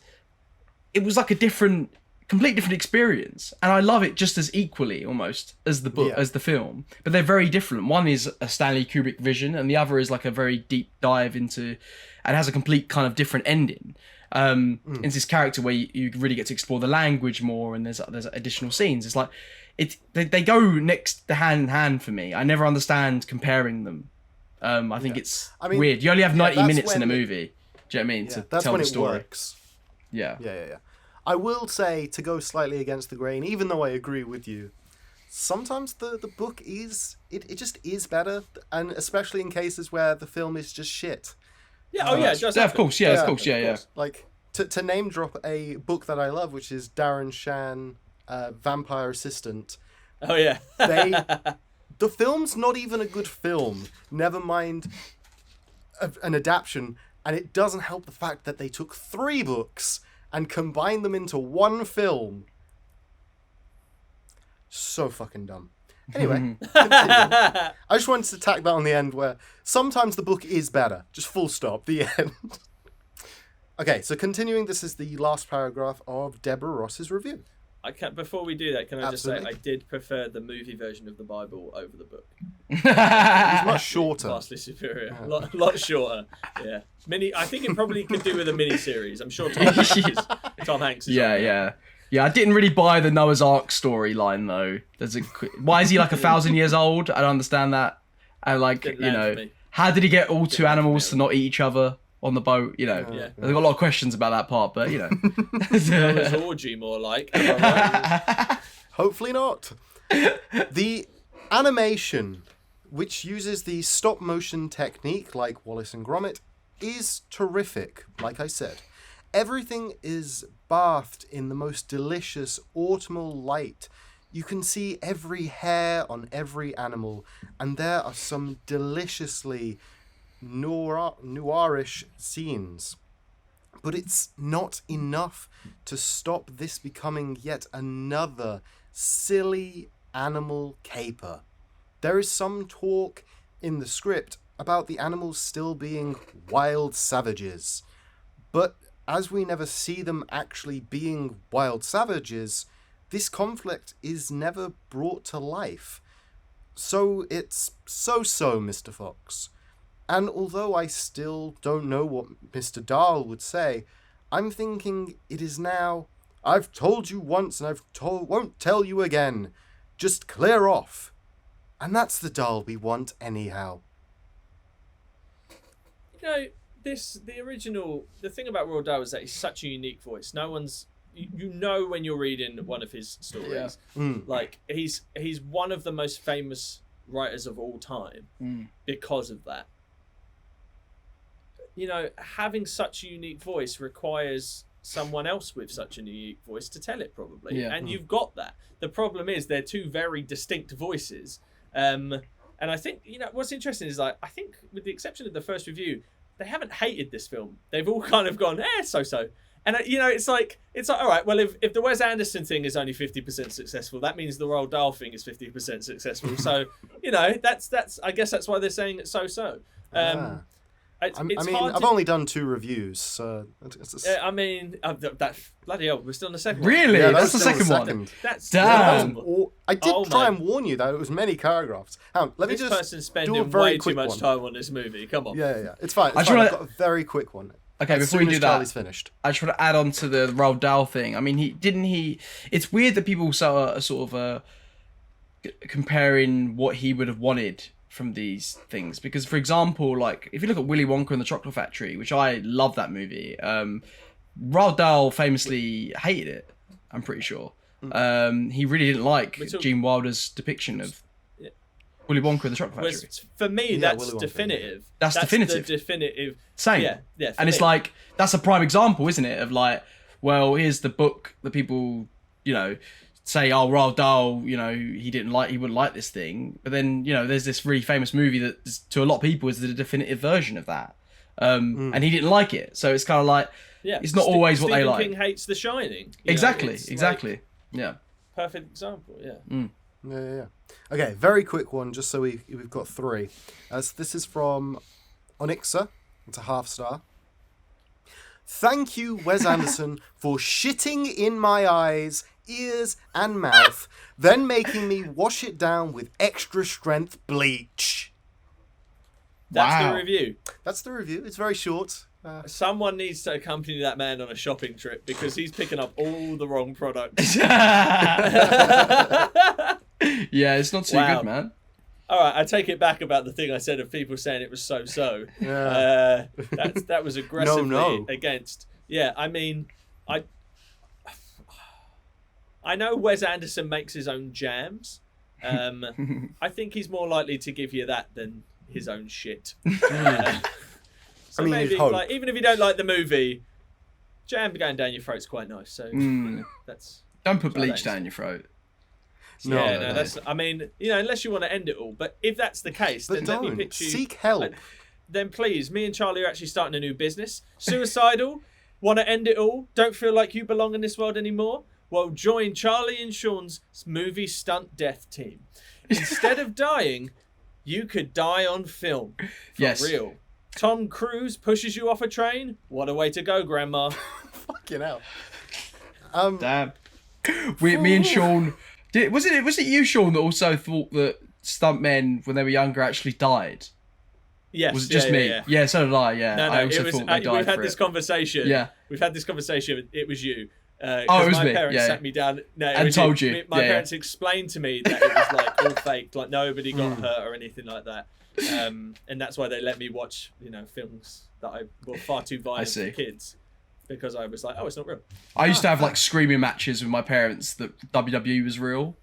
it was like a completely different experience, and I love it just as equally almost as the book as the film. But they're very different. One is a Stanley Kubrick vision, and the other is like a very deep dive into, and has a complete kind of different ending. It's this character where you really get to explore the language more, and there's additional scenes. It's like they go hand in hand for me. I never understand comparing them. I think it's weird. You only have 90 minutes in a movie. Do you know what I mean? To that's tell when the it story. works. Yeah. Yeah. I will say, to go slightly against the grain, even though I agree with you, sometimes the book is it just is better, and especially in cases where the film is just shit. Yeah. It does Yeah, of happen. course. Yeah, of course. Yeah. Like to name drop a book that I love, which is Darren Shan, Vampire Assistant. Oh yeah. The film's not even a good film. Never mind an adaptation, and it doesn't help the fact that they took 3 books and combined them into one film. So fucking dumb. Anyway, I just wanted to tack that on the end where sometimes the book is better. Just full stop. The end. Okay, so continuing, this is the last paragraph of Deborah Ross's review. Before we do that, can I just say Absolutely. I did prefer the movie version of the Bible over the book. It's much shorter. Vastly superior. Lot shorter. Yeah. I think it probably could do with a mini series. I'm sure Tom Hanks is on there. Yeah, I didn't really buy the Noah's Ark storyline though. Why is he like 1,000 years old? I don't understand that. And like, Didn't you land know, for me. how did he get all 2 animals to not eat each other on the boat? You know, Yeah. I've got a lot of questions about that part, but you know. Noah's orgy, more like. Am I right? Hopefully not. The animation, which uses the stop motion technique like Wallace and Gromit, is terrific, like I said. Everything is bathed in the most delicious autumnal light. You can see every hair on every animal, and there are some deliciously noirish scenes. But it's not enough to stop this becoming yet another silly animal caper. There is some talk in the script about the animals still being wild savages, but as we never see them actually being wild savages, this conflict is never brought to life. So it's so-so, Mr. Fox. And although I still don't know what Mr. Dahl would say, I'm thinking it is now, I've told you once and won't tell you again. Just clear off. And that's the Dahl we want anyhow. You know, the thing about Roald Dahl is that he's such a unique voice. No one's, you know when you're reading one of his stories. Yeah. Like, he's one of the most famous writers of all time because of that. You know, having such a unique voice requires someone else with such a unique voice to tell it, probably. Yeah. And you've got that. The problem is they're two very distinct voices. And I think, you know, what's interesting is, like, I think with the exception of the first review, they haven't hated this film. They've all kind of gone, so-so. And, you know, it's like, all right, well, if the Wes Anderson thing is only 50% successful, that means the Roald Dahl thing is 50% successful. So, you know, that's I guess that's why they're saying it's so-so. I've only done 2 reviews, so... I mean, that bloody hell, we're still on the second one. Really? Yeah, that's the second one? That's damn. I did try and warn you that it was many paragraphs. Let me this just person's spending do a very way quick too much one. time on this movie. Come on. Yeah. It's fine. I've got a very quick one. Okay, as before soon you do as that, Charlie's finished. I just want to add on to the Roald Dahl thing. I mean, it's weird that people are sort of comparing what he would have wanted from these things, because, for example, like, if you look at Willy Wonka and the Chocolate Factory, which I love that movie, Roald Dahl famously hated it, I'm pretty sure. He really didn't like Gene Wilder's depiction of Willy Wonka and the Chocolate Factory. For me, that's definitive. That's definitive. The definitive. Same. Yeah. And it's like, that's a prime example, isn't it? Of like, well, here's the book that people, you know, say, oh, Roald Dahl, you know, he wouldn't like this thing. But then, you know, there's this really famous movie that to a lot of people is the definitive version of that. And he didn't like it. So it's kind of like, it's not always what they like. Stephen King hates The Shining. Exactly. Like, yeah. Perfect example, yeah. Yeah. Okay, very quick one, just so we've got 3. So this is from Onyxa. It's a 1/2 star. Thank you, Wes Anderson, for shitting in my eyes, ears, and mouth, then making me wash it down with extra strength bleach. That's the review. That's the review. It's very short. Someone needs to accompany that man on a shopping trip, because he's picking up all the wrong products. Yeah, it's not too good, man. All right, I take it back about the thing I said of people saying it was so-so. Yeah. That was aggressively against. Yeah, I mean, I know Wes Anderson makes his own jams. I think he's more likely to give you that than his own shit. So maybe, like, even if you don't like the movie, jam going down your throat's quite nice. So that's. Don't put bleach down your throat. No, that's. I mean, you know, unless you want to end it all. But if that's the case, then let me pitch you. Seek help. Then please, me and Charlie are actually starting a new business. Suicidal, want to end it all? Don't feel like you belong in this world anymore? Well, join Charlie and Sean's movie stunt death team. Instead of dying, you could die on film. For real. Tom Cruise pushes you off a train. What a way to go, Grandma. Fucking hell. Damn. Me and Sean. Was it you, Sean, that also thought that stuntmen when they were younger actually died? Yes. Was it just me? Yeah, so did I. Yeah. No, I also thought they died. We've had this conversation. Yeah. We've had this conversation. It was you. It was my me. parents sat me down. No, and told you. My parents explained to me that it was like all fake, like nobody got hurt or anything like that. And that's why they let me watch, you know, films that were far too violent for kids, because I was like, oh, it's not real. I used to have like screaming matches with my parents that WWE was real.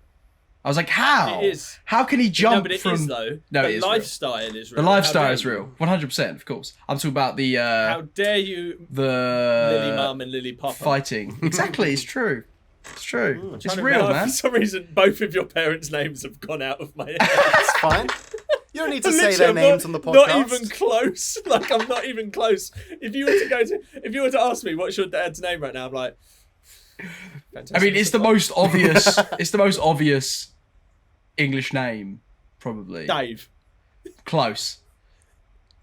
I was like, how? It is. How can he jump No, but it from? is though. No, the it is real. lifestyle is real. The How lifestyle dare is you? real, 100%, of course. I'm talking about the How dare you, Lily the Mum and Lily Papa? fighting. Exactly, it's true. It's true. It's Trying to real, remember, man. For some reason, both of your parents' names have gone out of my head. It's fine. You don't need to say Literally, their I'm names on the podcast. Not even close. Like I'm not even close. If you were to ask me what's your dad's name right now, I'm like. I mean, it's the most obvious. It's the most obvious English name, probably. Dave. Close.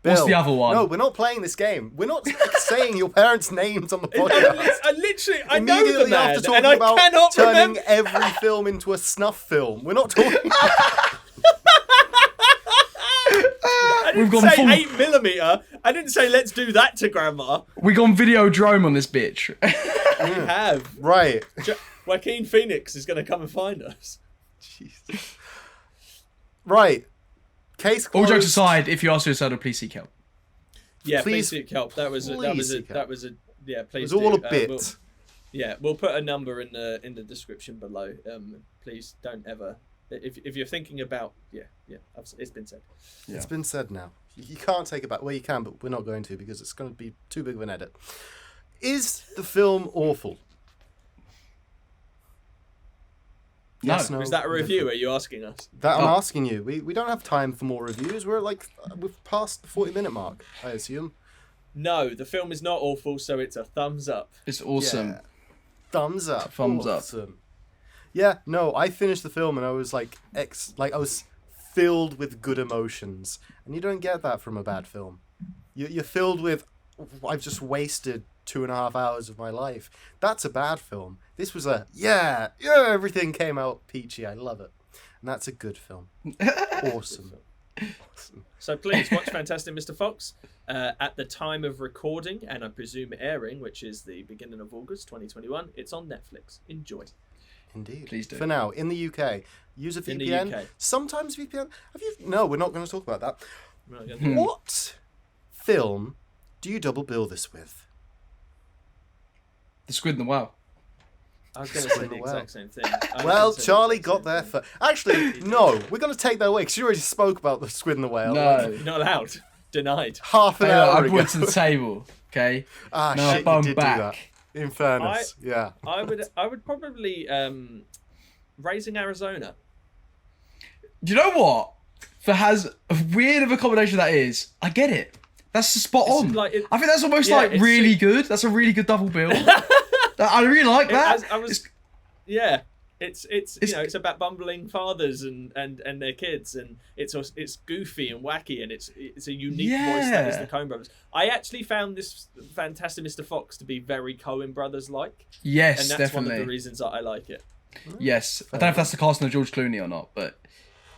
Bill. What's the other one? No, we're not playing this game. We're not saying your parents' names on the podcast. I know the Immediately man, after and talking I about cannot turning remember. every film into a snuff film, we're not talking. I didn't We've gone say full- 8mm. I didn't say let's do that to Grandma. We gone Videodrome on this bitch. We have. Right. Joaquin Phoenix is going to come and find us. Right. Case All closed. jokes aside, if you are suicidal, please seek help. Yeah, Please- please seek help. That was yeah. Please It was all do. a bit. We'll put a number in the description below. Please don't ever. If you're thinking about it's been said. Yeah. It's been said now. You can't take it back. Well, you can, but we're not going to because it's going to be too big of an edit. Is the film awful? No. Yes, no. Is that a review? Are you asking us? That I'm Oh. asking you. We don't have time for more reviews. We've passed the 40-minute mark, I assume. No, the film is not awful, so it's a thumbs up. It's awesome. Yeah. Thumbs up. Thumbs up. Awesome. Yeah, no, I finished the film and I was like I was filled with good emotions. And you don't get that from a bad film. You're filled with, I've just wasted 2.5 hours of my life. That's a bad film. This was everything came out peachy. I love it. And that's a good film. Awesome. So please watch Fantastic Mr. Fox at the time of recording and I presume airing, which is the beginning of August 2021. It's on Netflix. Enjoy. Indeed. Please do. For now, in the UK, use a VPN. In the UK. Sometimes VPN. No, we're not going to talk about that. We're not gonna do What film do you double bill this with? The Squid and the Whale. I was going to say the Well. exact same thing. I was Well, gonna say the Charlie exact got same there thing. first. Actually, no, we're going to take that away because you already spoke about the Squid and the Whale. No. You're not allowed. Denied. Half an Hey, hour I ago. brought it to the table, okay? Ah, No, shit, bum you did back. do that. In fairness, yeah. I would probably Raising Arizona. Do you know what? For as weird of a combination that is, I get it. That's spot It's on. like it- I think that's almost yeah, like it's really good. That's a really good double bill. I really like that. It's it's about bumbling fathers and their kids, and it's goofy and wacky, and it's a unique voice that is the Coen brothers. I actually found this Fantastic Mr. Fox to be very Coen brothers like, Yes, and that's definitely. one of the reasons that I like it. Yes, I don't know if that's the casting of George Clooney or not, but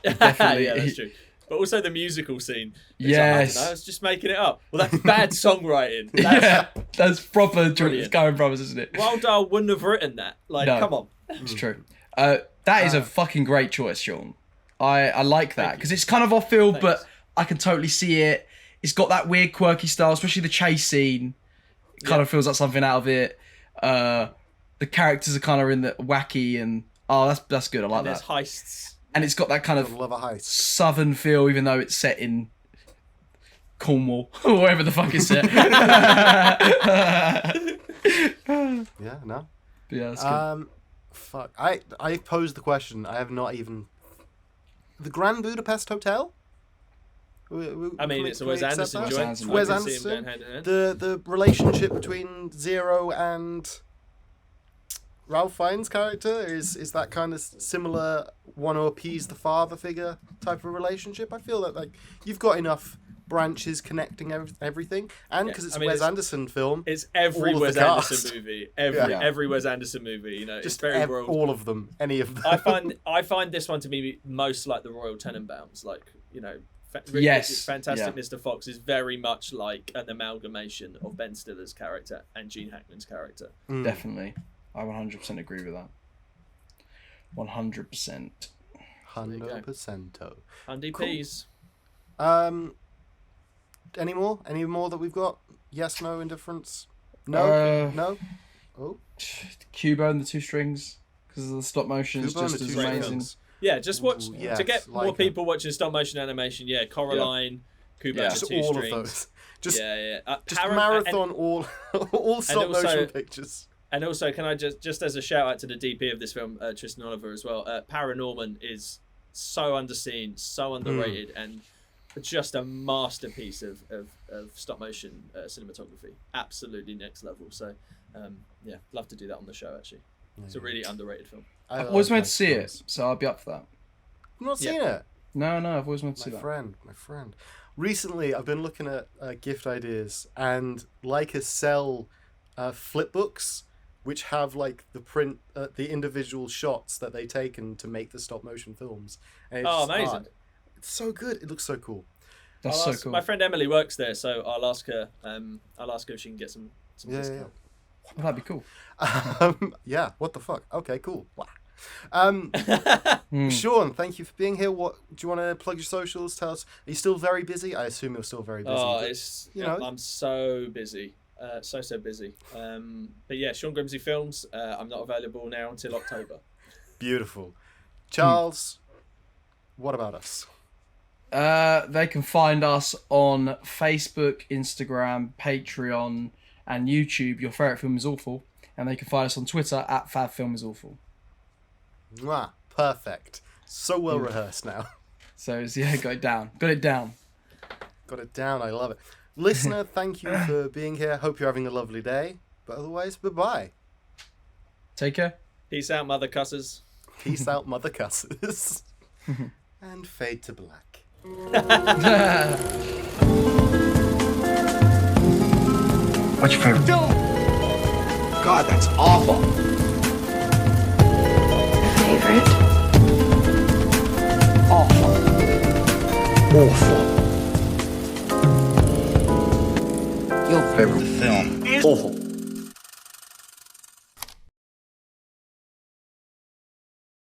definitely. Yeah, that's true. But also the musical scene. It's Yes. like, I don't know, I was just making it up. Well, that's bad songwriting. Yeah, that's proper Brilliant. Coen brothers, isn't it? Roald Dahl wouldn't have written that. Like, No. come on. It's true. That is a fucking great choice, Sean. I like that because it's kind of off field, but Thanks. I can totally see it. It's got that weird, quirky style, especially the chase scene. Kind of feels like something out of it. The characters are kind of in the wacky and that's good. I like And there's that. heists. And it's got that kind I of love a heist. southern feel, even though it's set in Cornwall or wherever the fuck it's set. Yeah, no. Yeah, that's good. Fuck. I posed the question. I have not even. The Grand Budapest Hotel? I mean, it's a Wes Anderson that? joint. Wes I Wes can see Anderson. them going hand in hand. The relationship between Zero and Ralph Fiennes' character is that kind of similar want to appease the father figure type of relationship. I feel that you've got enough branches connecting everything, and because it's I mean, Wes Anderson film, It's every all of Wes the Anderson cast. movie. Yeah. Every Wes Anderson movie. You know, just it's very royal. all of them, any of them. I find this one to be most like the Royal Tenenbaums. Like, you know, Yes, Fantastic yeah. Mr. Fox is very much like an amalgamation of Ben Stiller's character and Gene Hackman's character. Definitely. I 100% agree with that. 100%. 100%. Andy Cool. P's. Any more that we've got? Yes, no, indifference. No, no. Oh, Cubo and the two strings because of the stop motion is Kubo and just the as Two amazing. Strings. Yeah, just watch Ooh, yes, to get like more it. people watching stop motion animation. Yeah, Coraline, Kubo Yeah. and the Just Two all Strings. of those. Just Just marathon all stop also- motion pictures. And also, can I just as a shout out to the DP of this film, Tristan Oliver as well. Paranorman is so underseen, so underrated, and just a masterpiece of stop motion cinematography. Absolutely next level. So, yeah, love to do that on the show. Actually, it's a really underrated film. I've always meant to see it, so I'll be up for that. I've not seen it. No, I've always meant to see My that. friend. Recently, I've been looking at gift ideas, and Leica sell flip books, which have like the print, the individual shots that they taken to make the stop motion films. And it's, Amazing! it's so good. It looks so cool. That's I'll so ask- cool. My friend Emily works there, so I'll ask her. I'll ask her if she can get some Yeah. discount. Oh, that'd be cool. Yeah. What the fuck? Okay. Cool. Wow. Sean, thank you for being here. What do you want to plug your socials? Tell us. Are you still very busy? I assume you're still very busy. Oh, but, it's you know. I'm so busy, so busy. But yeah, Sean Grimsey Films. I'm not available now until October. Beautiful. Charles, what about us? They can find us on Facebook, Instagram, Patreon, and YouTube. Your favourite film is awful. And they can find us on Twitter at FabFilmIsAwful. Mwah, perfect. So well rehearsed now. So yeah, got it down. Got it down. Got it down. I love it. Listener, thank you for being here. Hope you're having a lovely day. But otherwise, bye-bye. Take care. Peace out, mother cussers. Peace out, mother cussers. And fade to black. What's your favorite film? God, that's awful. Favorite? Awful. Awful. Your favorite film is awful.